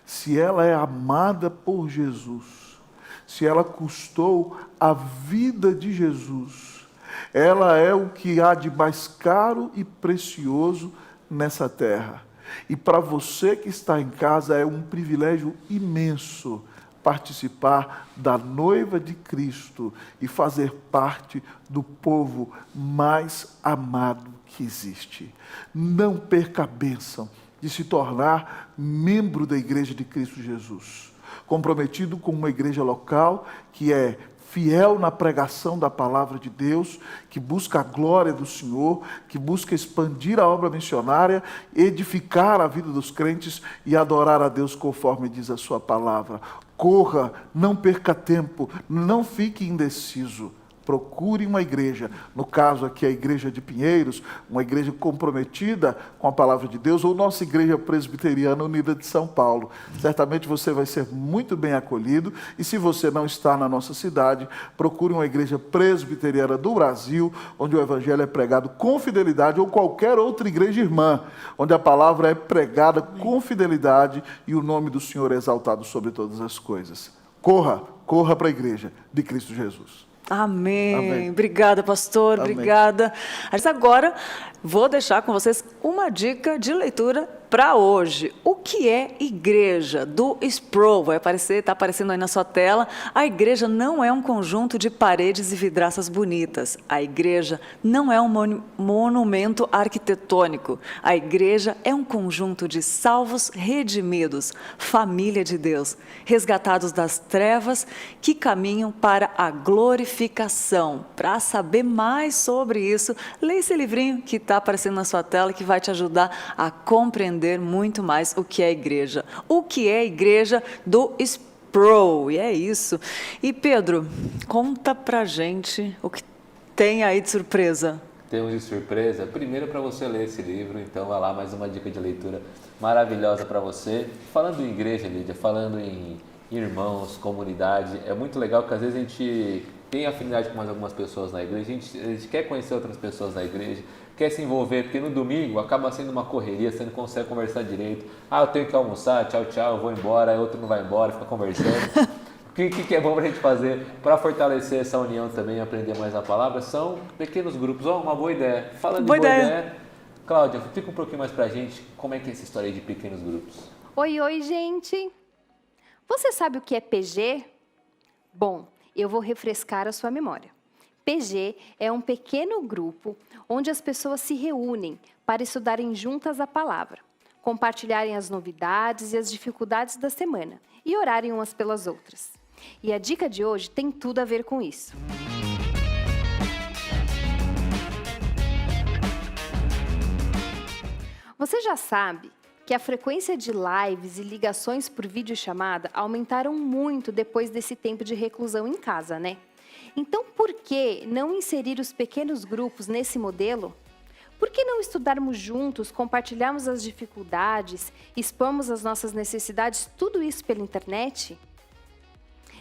Se ela é amada por Jesus, se ela custou a vida de Jesus, ela é o que há de mais caro e precioso nessa terra. E para você que está em casa, é um privilégio imenso participar da noiva de Cristo e fazer parte do povo mais amado que existe. Não perca a bênção de se tornar membro da Igreja de Cristo Jesus, comprometido com uma igreja local que é fiel na pregação da palavra de Deus, que busca a glória do Senhor, que busca expandir a obra missionária, edificar a vida dos crentes e adorar a Deus conforme diz a sua palavra. Corra, não perca tempo, não fique indeciso. Procure uma igreja, no caso aqui a igreja de Pinheiros, uma igreja comprometida com a palavra de Deus, ou nossa igreja presbiteriana unida de São Paulo. Certamente você vai ser muito bem acolhido, e se você não está na nossa cidade, procure uma igreja presbiteriana do Brasil, onde o evangelho é pregado com fidelidade, ou qualquer outra igreja irmã, onde a palavra é pregada com fidelidade e o nome do Senhor é exaltado sobre todas as coisas. Corra para a igreja de Cristo Jesus. Amém. Amém. Obrigada, pastor. Amém. Obrigada. Mas agora vou deixar com vocês uma dica de leitura para hoje. O que é igreja? Do Sproul. Vai aparecer, está aparecendo aí na sua tela. A igreja não é um conjunto de paredes e vidraças bonitas. A igreja não é um monumento arquitetônico. A igreja é um conjunto de salvos redimidos, família de Deus, resgatados das trevas que caminham para a glorificação. Para saber mais sobre isso, leia esse livrinho que está aparecendo na sua tela, que vai te ajudar a compreender muito mais o que é igreja. O que é igreja do Sproul. E é isso. E Pedro, conta pra gente o que tem aí de surpresa. Temos de surpresa. Primeiro, para você ler esse livro, então vai lá, mais uma dica de leitura maravilhosa para você. Falando em igreja, Lídia, falando em irmãos, comunidade, é muito legal que às vezes a gente tem afinidade com mais algumas pessoas na igreja, a gente quer conhecer outras pessoas na igreja, quer se envolver, porque no domingo acaba sendo uma correria, você não consegue conversar direito. Eu tenho que almoçar, tchau, eu vou embora, aí outro não vai embora, fica conversando. O que é bom para a gente fazer para fortalecer essa união também, aprender mais a palavra, são pequenos grupos. Uma boa ideia. Falando de boa ideia, Cláudia, fica um pouquinho mais para a gente, como é que é essa história de pequenos grupos? Oi, gente! Você sabe o que é PG? Bom, eu vou refrescar a sua memória. PG é um pequeno grupo onde as pessoas se reúnem para estudarem juntas a palavra, compartilharem as novidades e as dificuldades da semana e orarem umas pelas outras. E a dica de hoje tem tudo a ver com isso. Você já sabe que a frequência de lives e ligações por videochamada aumentaram muito depois desse tempo de reclusão em casa, né? Então, por que não inserir os pequenos grupos nesse modelo? Por que não estudarmos juntos, compartilharmos as dificuldades, expormos as nossas necessidades, tudo isso pela internet?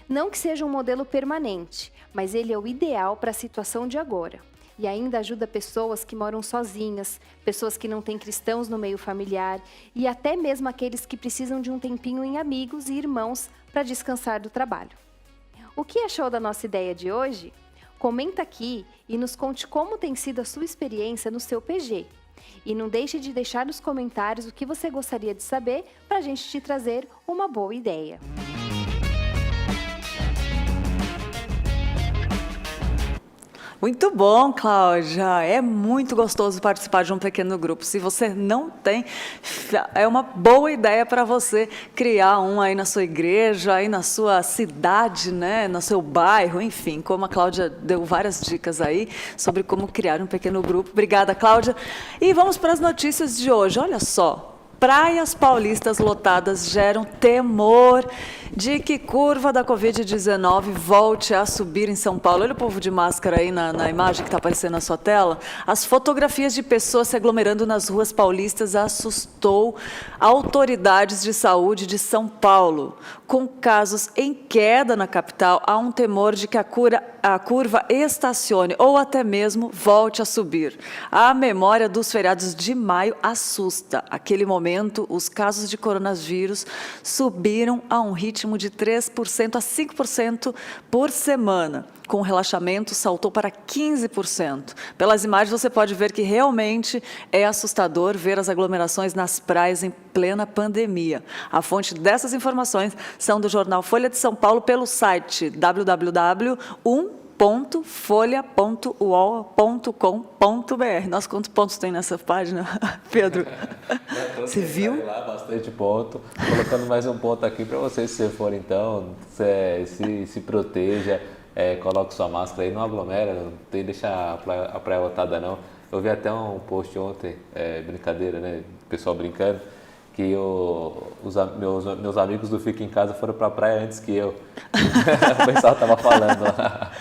Não que seja um modelo permanente, mas ele é o ideal para a situação de agora. E ainda ajuda pessoas que moram sozinhas, pessoas que não têm cristãos no meio familiar e até mesmo aqueles que precisam de um tempinho em amigos e irmãos para descansar do trabalho. O que achou da nossa ideia de hoje? Comenta aqui e nos conte como tem sido a sua experiência no seu PG. E não deixe de deixar nos comentários o que você gostaria de saber para a gente te trazer uma boa ideia. Muito bom, Cláudia. É muito gostoso participar de um pequeno grupo. Se você não tem, é uma boa ideia para você criar um aí na sua igreja, aí na sua cidade, né, no seu bairro, enfim. Como a Cláudia deu várias dicas aí sobre como criar um pequeno grupo. Obrigada, Cláudia. E vamos para as notícias de hoje. Olha só. Praias paulistas lotadas geram temor de que curva da Covid-19 volte a subir em São Paulo. Olha o povo de máscara aí na imagem que está aparecendo na sua tela. As fotografias de pessoas se aglomerando nas ruas paulistas assustou autoridades de saúde de São Paulo. Com casos em queda na capital, há um temor de que a curva estacione ou até mesmo volte a subir. A memória dos feriados de maio assusta. Aquele momento, os casos de coronavírus subiram a um ritmo de 3% a 5% por semana. Com o relaxamento, saltou para 15%. Pelas imagens, você pode ver que realmente é assustador ver as aglomerações nas praias em plena pandemia. A fonte dessas informações são do jornal Folha de São Paulo pelo site www.folha.uol.com.br. Nossa, quantos pontos tem nessa página, Pedro? Você viu? Lá, bastante ponto. Colocando mais um ponto aqui para vocês, se for então, se proteja. Coloque sua máscara aí, não aglomera, não tem deixa a praia lotada não. Eu vi até um post ontem, brincadeira, né? O pessoal brincando, que meus amigos do Fica em Casa foram para a praia antes que eu. O pessoal estava falando lá.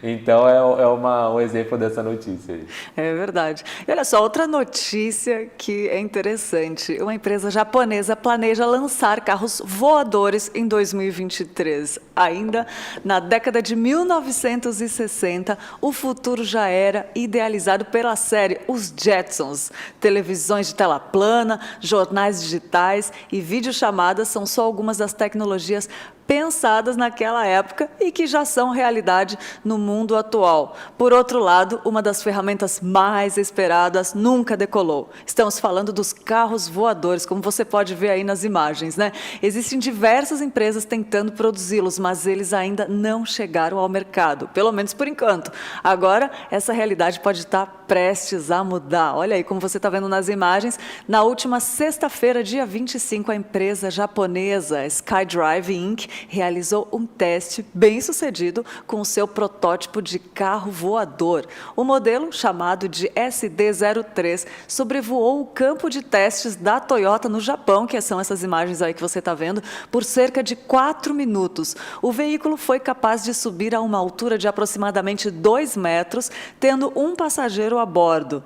Então é um exemplo dessa notícia aí. É verdade. E olha só, outra notícia que é interessante. Uma empresa japonesa planeja lançar carros voadores em 2023. Ainda na década de 1960, o futuro já era idealizado pela série Os Jetsons. Televisões de tela plana, jornais digitais e videochamadas são só algumas das tecnologias pensadas naquela época e que já são realidade no mundo atual. Por outro lado, uma das ferramentas mais esperadas nunca decolou. Estamos falando dos carros voadores, como você pode ver aí nas imagens, né? Existem diversas empresas tentando produzi-los, mas eles ainda não chegaram ao mercado, pelo menos por enquanto. Agora, essa realidade pode estar prestes a mudar. Olha aí como você está vendo nas imagens. Na última sexta-feira, dia 25, a empresa japonesa SkyDrive Inc. realizou um teste bem sucedido com o seu protótipo de carro voador. O modelo, chamado de SD-03, sobrevoou o campo de testes da Toyota no Japão, que são essas imagens aí que você está vendo, por cerca de 4 minutos. O veículo foi capaz de subir a uma altura de aproximadamente 2 metros, tendo um passageiro a bordo.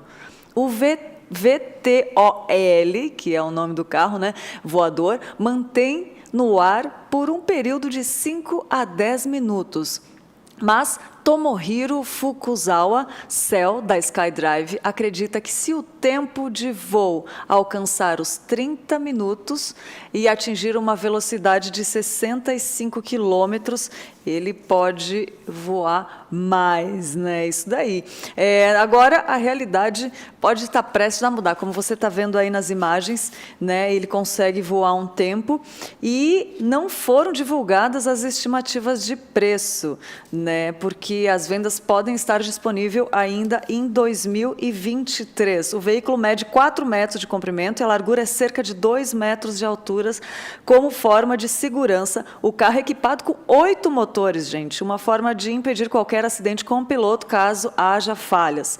O VTOL, que é o nome do carro, né, voador, mantém no ar por um período de 5 a 10 minutos. Mas Tomohiro Fukuzawa, CEO da SkyDrive, acredita que se o tempo de voo alcançar os 30 minutos e atingir uma velocidade de 65 quilômetros, ele pode voar mais, né? Isso daí. Agora, a realidade pode estar prestes a mudar. Como você está vendo aí nas imagens, né? Ele consegue voar um tempo e não foram divulgadas as estimativas de preço, né? Porque as vendas podem estar disponíveis ainda em 2023. O veículo mede 4 metros de comprimento e a largura é cerca de 2 metros de altura. Como forma de segurança, o carro é equipado com 8 motores, gente. Uma forma de impedir qualquer acidente com o piloto, caso haja falhas.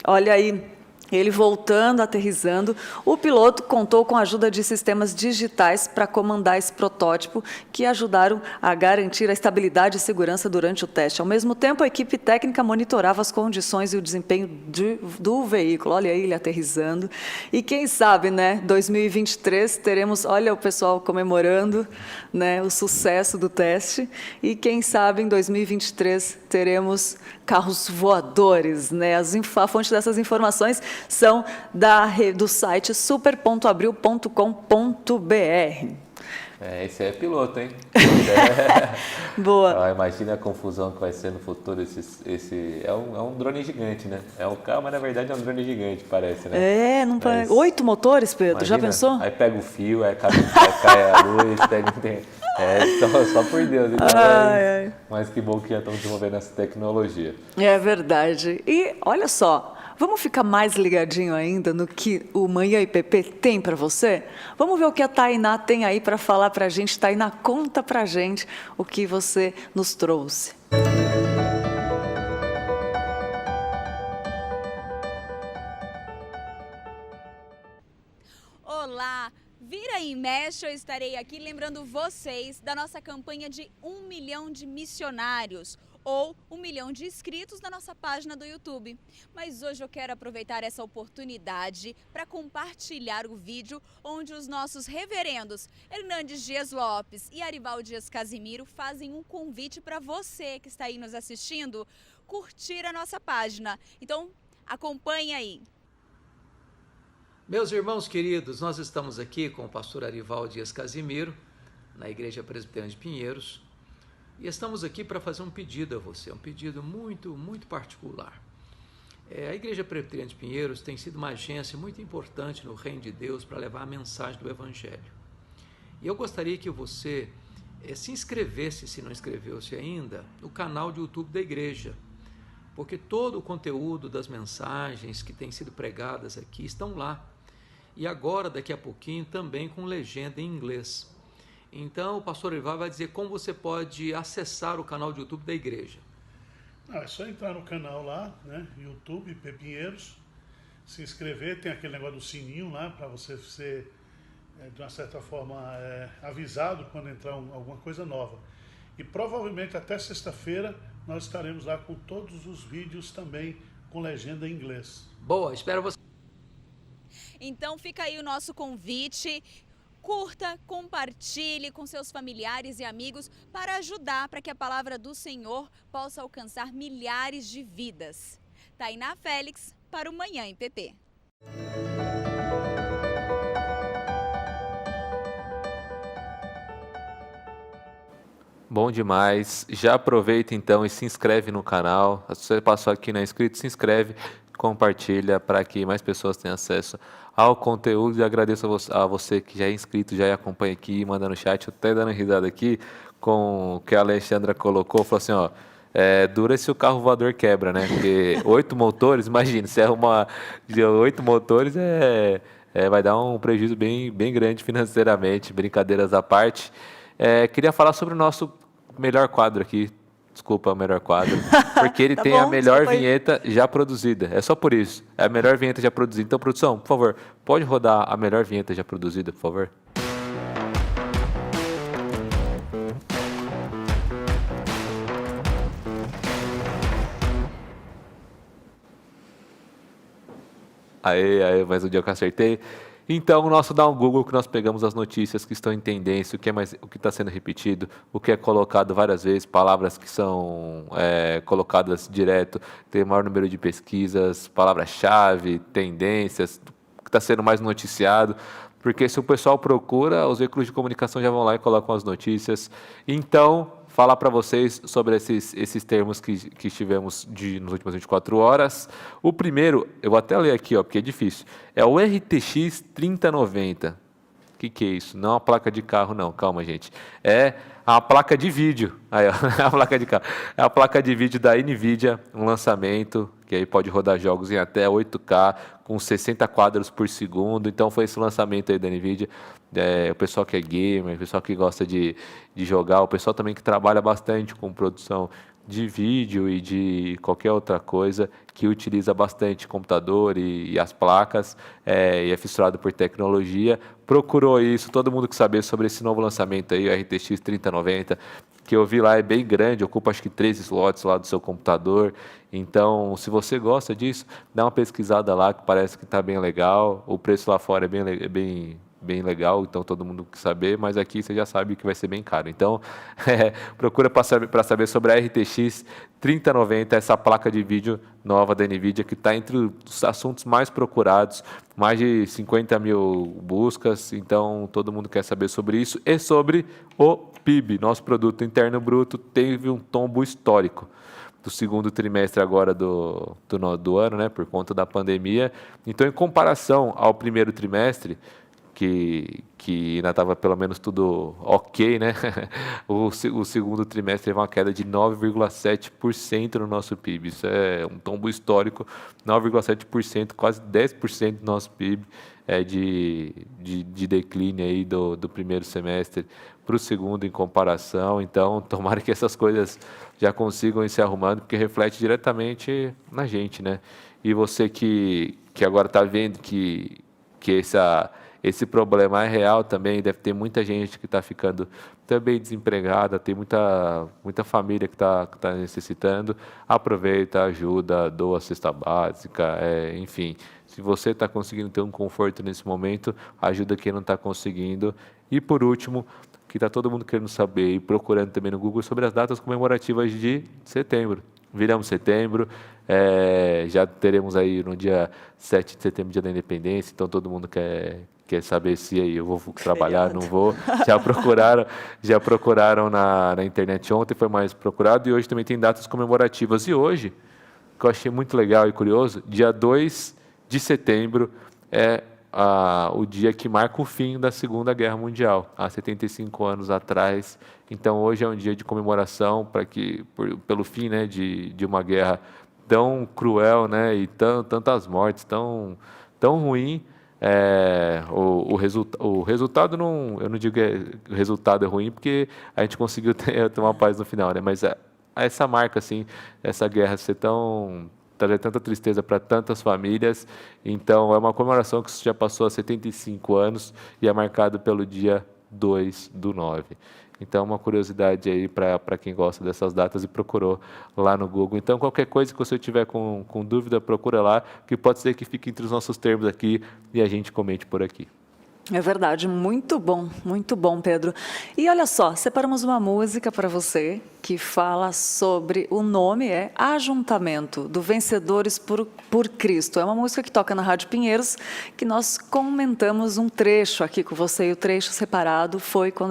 Olha aí. Ele voltando, aterrissando, o piloto contou com a ajuda de sistemas digitais para comandar esse protótipo, que ajudaram a garantir a estabilidade e segurança durante o teste. Ao mesmo tempo, a equipe técnica monitorava as condições e o desempenho do veículo. Olha aí ele aterrissando. E quem sabe, né, 2023 teremos, olha o pessoal comemorando, né, o sucesso do teste. E quem sabe em 2023 teremos carros voadores, né? A fonte dessas informações são do site super.abril.com.br. Esse é piloto, hein? Boa. Imagina a confusão que vai ser no futuro. É um drone gigante, né? É um carro, mas na verdade é um drone gigante, parece, né? Não parece. 8 motores, Pedro, imagina, já pensou? Aí pega o fio, aí cai a luz, só por Deus. Então, mas que bom que já estão desenvolvendo essa tecnologia. É verdade. E olha só, vamos ficar mais ligadinho ainda no que o Manhã IPP tem para você? Vamos ver o que a Tainá tem aí para falar para a gente. Tainá, conta para a gente o que você nos trouxe. Olá, Vira e mexe, eu estarei aqui lembrando vocês da nossa campanha de 1 milhão de missionários ou 1 milhão de inscritos na nossa página do YouTube. Mas hoje eu quero aproveitar essa oportunidade para compartilhar o vídeo onde os nossos reverendos Hernandes Dias Lopes e Arival Dias Casimiro fazem um convite para você que está aí nos assistindo curtir a nossa página. Então, acompanhe aí. Meus irmãos queridos, nós estamos aqui com o pastor Arival Dias Casimiro, na Igreja Presbiteriana de Pinheiros, e estamos aqui para fazer um pedido a você, um pedido muito particular. A Igreja Presbiteriana de Pinheiros tem sido uma agência muito importante no Reino de Deus para levar a mensagem do Evangelho. E eu gostaria que você se inscrevesse, se não inscreveu-se ainda, no canal de YouTube da Igreja, porque todo o conteúdo das mensagens que têm sido pregadas aqui estão lá. E agora, daqui a pouquinho, também com legenda em inglês. Então, o pastor Arival vai dizer como você pode acessar o canal de YouTube da igreja. É só entrar no canal lá, né? YouTube, Pinheiros, se inscrever, tem aquele negócio do sininho lá, para você ser, de uma certa forma, avisado quando entrar alguma coisa nova. E provavelmente até sexta-feira nós estaremos lá com todos os vídeos também com legenda em inglês. Boa, espero você. Então fica aí o nosso convite, curta, compartilhe com seus familiares e amigos para ajudar para que a palavra do Senhor possa alcançar milhares de vidas. Tainá Félix para o Manhã em PP. Bom demais. Já aproveita então e se inscreve no canal. Se você passou aqui não é inscrito, se inscreve, compartilha para que mais pessoas tenham acesso ao conteúdo. E agradeço a você que já é inscrito, já acompanha aqui, manda no chat, até dando risada aqui com o que a Alexandra colocou, falou assim, ó, dura se o carro voador quebra, né? Porque 8 motores, imagina, se arruma 8 motores, vai dar um prejuízo bem grande financeiramente, brincadeiras à parte. Queria falar sobre o nosso melhor quadro aqui. Desculpa, o melhor quadro. Porque ele Tá tem bom, a melhor desculpa aí. vinheta já produzida. É só por isso. É a melhor vinheta já produzida. Então, produção, por favor, pode rodar a melhor vinheta já produzida, por favor? Aê, mais um dia que eu acertei. Então, o nosso Dá um Google, que nós pegamos as notícias que estão em tendência, o que está sendo repetido, o que é colocado várias vezes, palavras que são colocadas direto, tem maior número de pesquisas, palavras-chave, tendências, o que está sendo mais noticiado, porque se o pessoal procura, os veículos de comunicação já vão lá e colocam as notícias. Então, falar para vocês sobre esses termos que estivemos nas últimas 24 horas. O primeiro, eu vou até ler aqui, porque é difícil, é o RTX 3090. O que é isso? Não é uma placa de carro, não, calma, gente. É a placa de vídeo. Aí, ó, a placa de carro. É a placa de vídeo da NVIDIA, um lançamento que aí pode rodar jogos em até 8K, com 60 quadros por segundo. Então foi esse lançamento aí da NVIDIA. O pessoal que é gamer, o pessoal que gosta de jogar, o pessoal também que trabalha bastante com produção de vídeo e de qualquer outra coisa, que utiliza bastante computador e as placas, e é fissurado por tecnologia, procurou isso, todo mundo que saber sobre esse novo lançamento aí, o RTX 3090, que eu vi lá é bem grande, ocupa acho que 3 slots lá do seu computador. Então, se você gosta disso, dá uma pesquisada lá, que parece que está bem legal, o preço lá fora é bem legal, então todo mundo quer saber, mas aqui você já sabe que vai ser bem caro. Então, procura para saber sobre a RTX 3090, essa placa de vídeo nova da NVIDIA, que está entre os assuntos mais procurados, mais de 50 mil buscas, então todo mundo quer saber sobre isso. E sobre o PIB, nosso Produto Interno Bruto, teve um tombo histórico do segundo trimestre agora do ano, né, por conta da pandemia. Então, em comparação ao primeiro trimestre, que ainda estava pelo menos tudo ok, né? O segundo trimestre teve uma queda de 9,7% no nosso PIB. Isso é um tombo histórico, 9,7%, quase 10% do nosso PIB de declínio aí do primeiro semestre para o segundo em comparação. Então, tomara que essas coisas já consigam ir se arrumando, porque reflete diretamente na gente, né? E você que agora está vendo que esse problema é real também, deve ter muita gente que está ficando também desempregada, tem muita família que está necessitando. Aproveita, ajuda, doa cesta básica, enfim. Se você está conseguindo ter um conforto nesse momento, ajuda quem não está conseguindo. E por último, que está todo mundo querendo saber e procurando também no Google sobre as datas comemorativas de setembro. Viramos setembro, já teremos aí no dia 7 de setembro, dia da independência, então todo mundo quer saber se aí eu vou trabalhar, não vou. Já procuraram na internet ontem, foi mais procurado, e hoje também tem datas comemorativas. E hoje, que eu achei muito legal e curioso, dia 2 de setembro é o dia que marca o fim da Segunda Guerra Mundial, há 75 anos atrás. Então, hoje é um dia de comemoração pelo fim, né, de uma guerra tão cruel, né, e tantas mortes, tão ruim. O resultado, eu não digo que o resultado é ruim, porque a gente conseguiu ter uma paz no final, né, mas essa marca, assim, essa guerra ser trazer tanta tristeza para tantas famílias. Então, é uma comemoração que já passou há 75 anos e é marcado pelo dia 2/9. Então, uma curiosidade aí para quem gosta dessas datas e procurou lá no Google. Então, qualquer coisa que você tiver com dúvida, procura lá, que pode ser que fique entre os nossos termos aqui e a gente comente por aqui. É verdade, muito bom, Pedro. E olha só, separamos uma música para você que fala sobre, o nome é Ajuntamento, do Vencedores por Cristo. É uma música que toca na Rádio Pinheiros, que nós comentamos um trecho aqui com você, e o trecho separado foi quando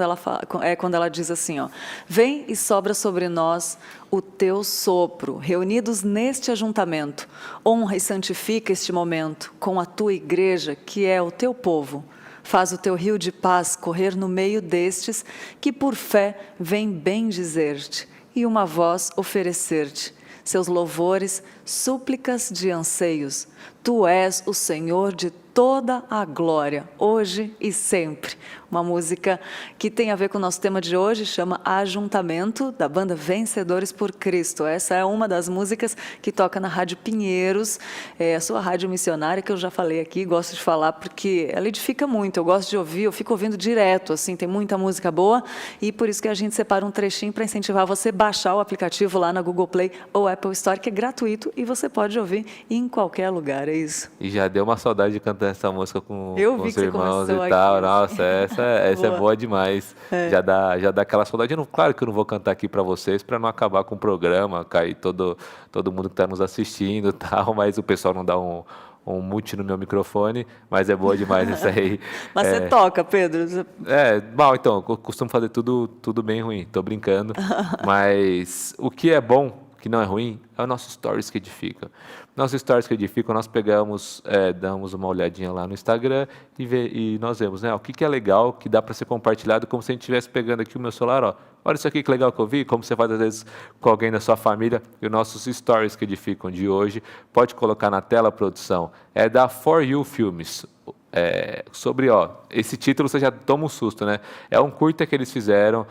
ela diz assim, ó: vem e sobra sobre nós o teu sopro, reunidos neste ajuntamento, honra e santifica este momento com a tua igreja, que é o teu povo. Faz o teu rio de paz correr no meio destes, que por fé vem bem dizer-te, e uma voz oferecer-te seus louvores, súplicas de anseios. Tu és o Senhor de toda a glória, hoje e sempre. Uma música que tem a ver com o nosso tema de hoje, chama Ajuntamento, da banda Vencedores por Cristo. Essa é uma das músicas que toca na Rádio Pinheiros, a sua rádio missionária, que eu já falei aqui, gosto de falar porque ela edifica muito, eu gosto de ouvir, eu fico ouvindo direto, assim, tem muita música boa, e por isso que a gente separa um trechinho para incentivar você a baixar o aplicativo lá na Google Play ou Apple Store, que é gratuito, e você pode ouvir em qualquer lugar, é isso. E já deu uma saudade de cantar essa música com os irmãos e aqui, tal. Nossa, essa é boa demais. É. Já dá aquela saudade. Claro que eu não vou cantar aqui para vocês para não acabar com o programa, cair todo mundo que está nos assistindo e tal, mas o pessoal não dá um mute no meu microfone, mas é boa demais essa aí. Mas você toca, Pedro? Bom, então, eu costumo fazer tudo bem ruim, tô brincando, mas o que é bom, que não é ruim, é o nosso Stories que edifica. Nossos Stories que edificam, nós pegamos, damos uma olhadinha lá no Instagram e nós vemos, né, o que é legal, que dá para ser compartilhado, como se a gente estivesse pegando aqui o meu celular, ó, olha isso aqui que legal que eu vi, como você faz às vezes com alguém da sua família, e os nossos Stories que edificam de hoje, pode colocar na tela, produção, é da For You Filmes. Sobre, esse título você já toma um susto, né? É um curta que eles fizeram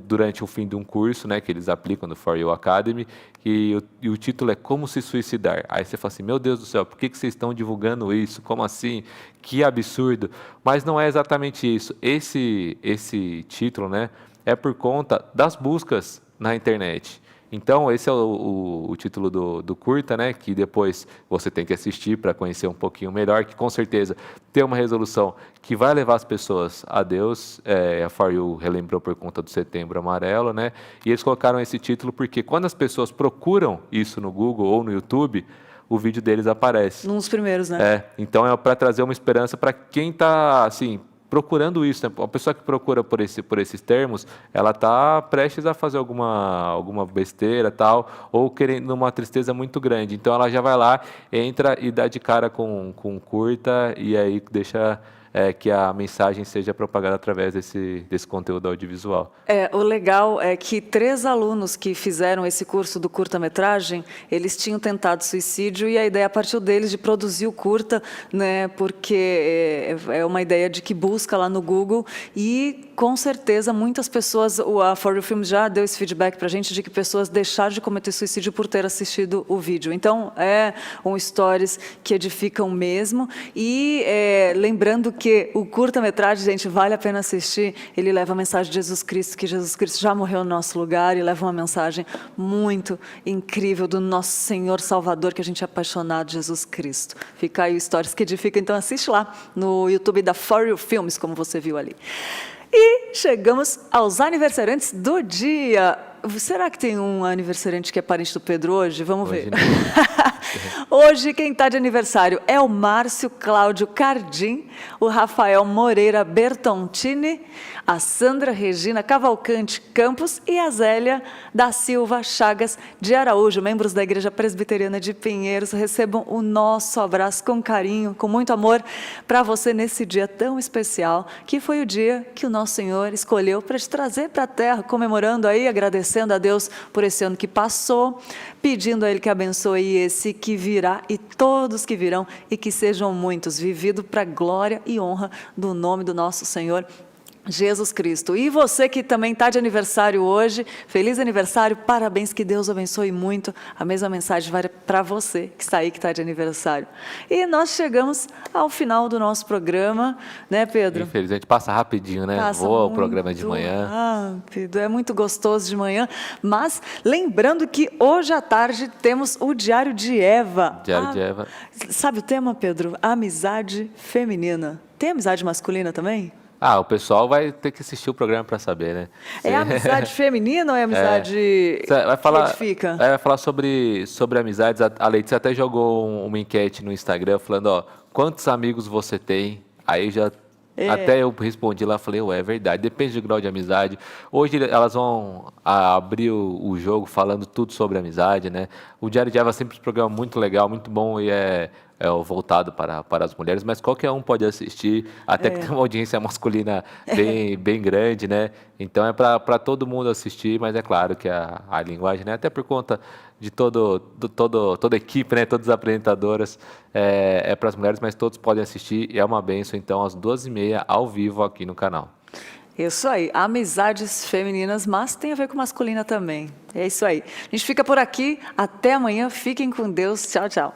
durante o fim de um curso, né, que eles aplicam no For You Academy, e o título é Como se Suicidar. Aí você fala assim, meu Deus do céu, por que vocês estão divulgando isso? Como assim? Que absurdo. Mas não é exatamente isso. Esse título, né, é por conta das buscas na internet. Então, esse é o título do curta, né, que depois você tem que assistir para conhecer um pouquinho melhor, que com certeza tem uma resolução que vai levar as pessoas a Deus. A For You relembrou por conta do Setembro Amarelo, né, e eles colocaram esse título porque quando as pessoas procuram isso no Google ou no YouTube, o vídeo deles aparece. Nos primeiros, né? Então é para trazer uma esperança para quem está, assim, procurando isso, né? A pessoa que procura por esses termos, ela está prestes a fazer alguma besteira tal, ou querendo uma tristeza muito grande. Então ela já vai lá, entra e dá de cara com curta, e aí deixa que a mensagem seja propagada através desse conteúdo audiovisual. O legal é que 3 alunos que fizeram esse curso do curta-metragem, eles tinham tentado suicídio e a ideia partiu deles de produzir o curta, né, porque é uma ideia de que busca lá no Google e, com certeza, muitas pessoas, a For You Films já deu esse feedback para a gente de que pessoas deixaram de cometer suicídio por ter assistido o vídeo. Então, é um stories que edificam mesmo e lembrando que o curta-metragem, gente, vale a pena assistir, ele leva a mensagem de Jesus Cristo, que Jesus Cristo já morreu no nosso lugar e leva uma mensagem muito incrível do nosso Senhor Salvador, que a gente é apaixonado, Jesus Cristo. Fica aí o stories que edifica, então assiste lá no YouTube da For You Films, como você viu ali. E chegamos aos aniversariantes do dia. Será que tem um aniversariante que é parente do Pedro hoje? Vamos ver. Hoje, quem está de aniversário é o Márcio Cláudio Cardim, o Rafael Moreira Bertontini, a Sandra Regina Cavalcante Campos e a Zélia da Silva Chagas de Araújo, membros da Igreja Presbiteriana de Pinheiros. Recebam o nosso abraço com carinho, com muito amor para você nesse dia tão especial, que foi o dia que o nosso Senhor escolheu para te trazer para a terra, comemorando aí, agradecendo a Deus por esse ano que passou, pedindo a Ele que abençoe esse que virá e todos que virão e que sejam muitos, vivido para a glória e honra do nome do nosso Senhor Jesus Cristo. E você que também está de aniversário hoje, feliz aniversário, parabéns, que Deus abençoe muito. A mesma mensagem vai para você que está aí, que está de aniversário. E nós chegamos ao final do nosso programa, né, Pedro? Infelizmente passa rapidinho, né? Voa o programa de manhã. Rápido, é muito gostoso de manhã, mas lembrando que hoje à tarde temos o Diário de Eva. Diário de Eva. Sabe o tema, Pedro? Amizade feminina. Tem amizade masculina também? O pessoal vai ter que assistir o programa para saber, né? É amizade feminina ou é amizade que edifica? Vai falar sobre amizades. A Letícia até jogou uma enquete no Instagram falando, quantos amigos você tem? Aí já... Até eu respondi lá, falei, é verdade, depende do grau de amizade. Hoje elas vão abrir o jogo falando tudo sobre amizade, né? O Diário de Eva é sempre um programa muito legal, muito bom e é voltado para as mulheres, mas qualquer um pode assistir, até que tem uma audiência masculina bem grande, né? Então é para todo mundo assistir, mas é claro que a linguagem, né? Até por conta de toda a equipe, né? Todas as apresentadoras, é para as mulheres, mas todos podem assistir e é uma bênção, então, às 12h30, ao vivo aqui no canal. Isso aí, amizades femininas, mas tem a ver com masculina também. É isso aí. A gente fica por aqui, até amanhã, fiquem com Deus, tchau, tchau.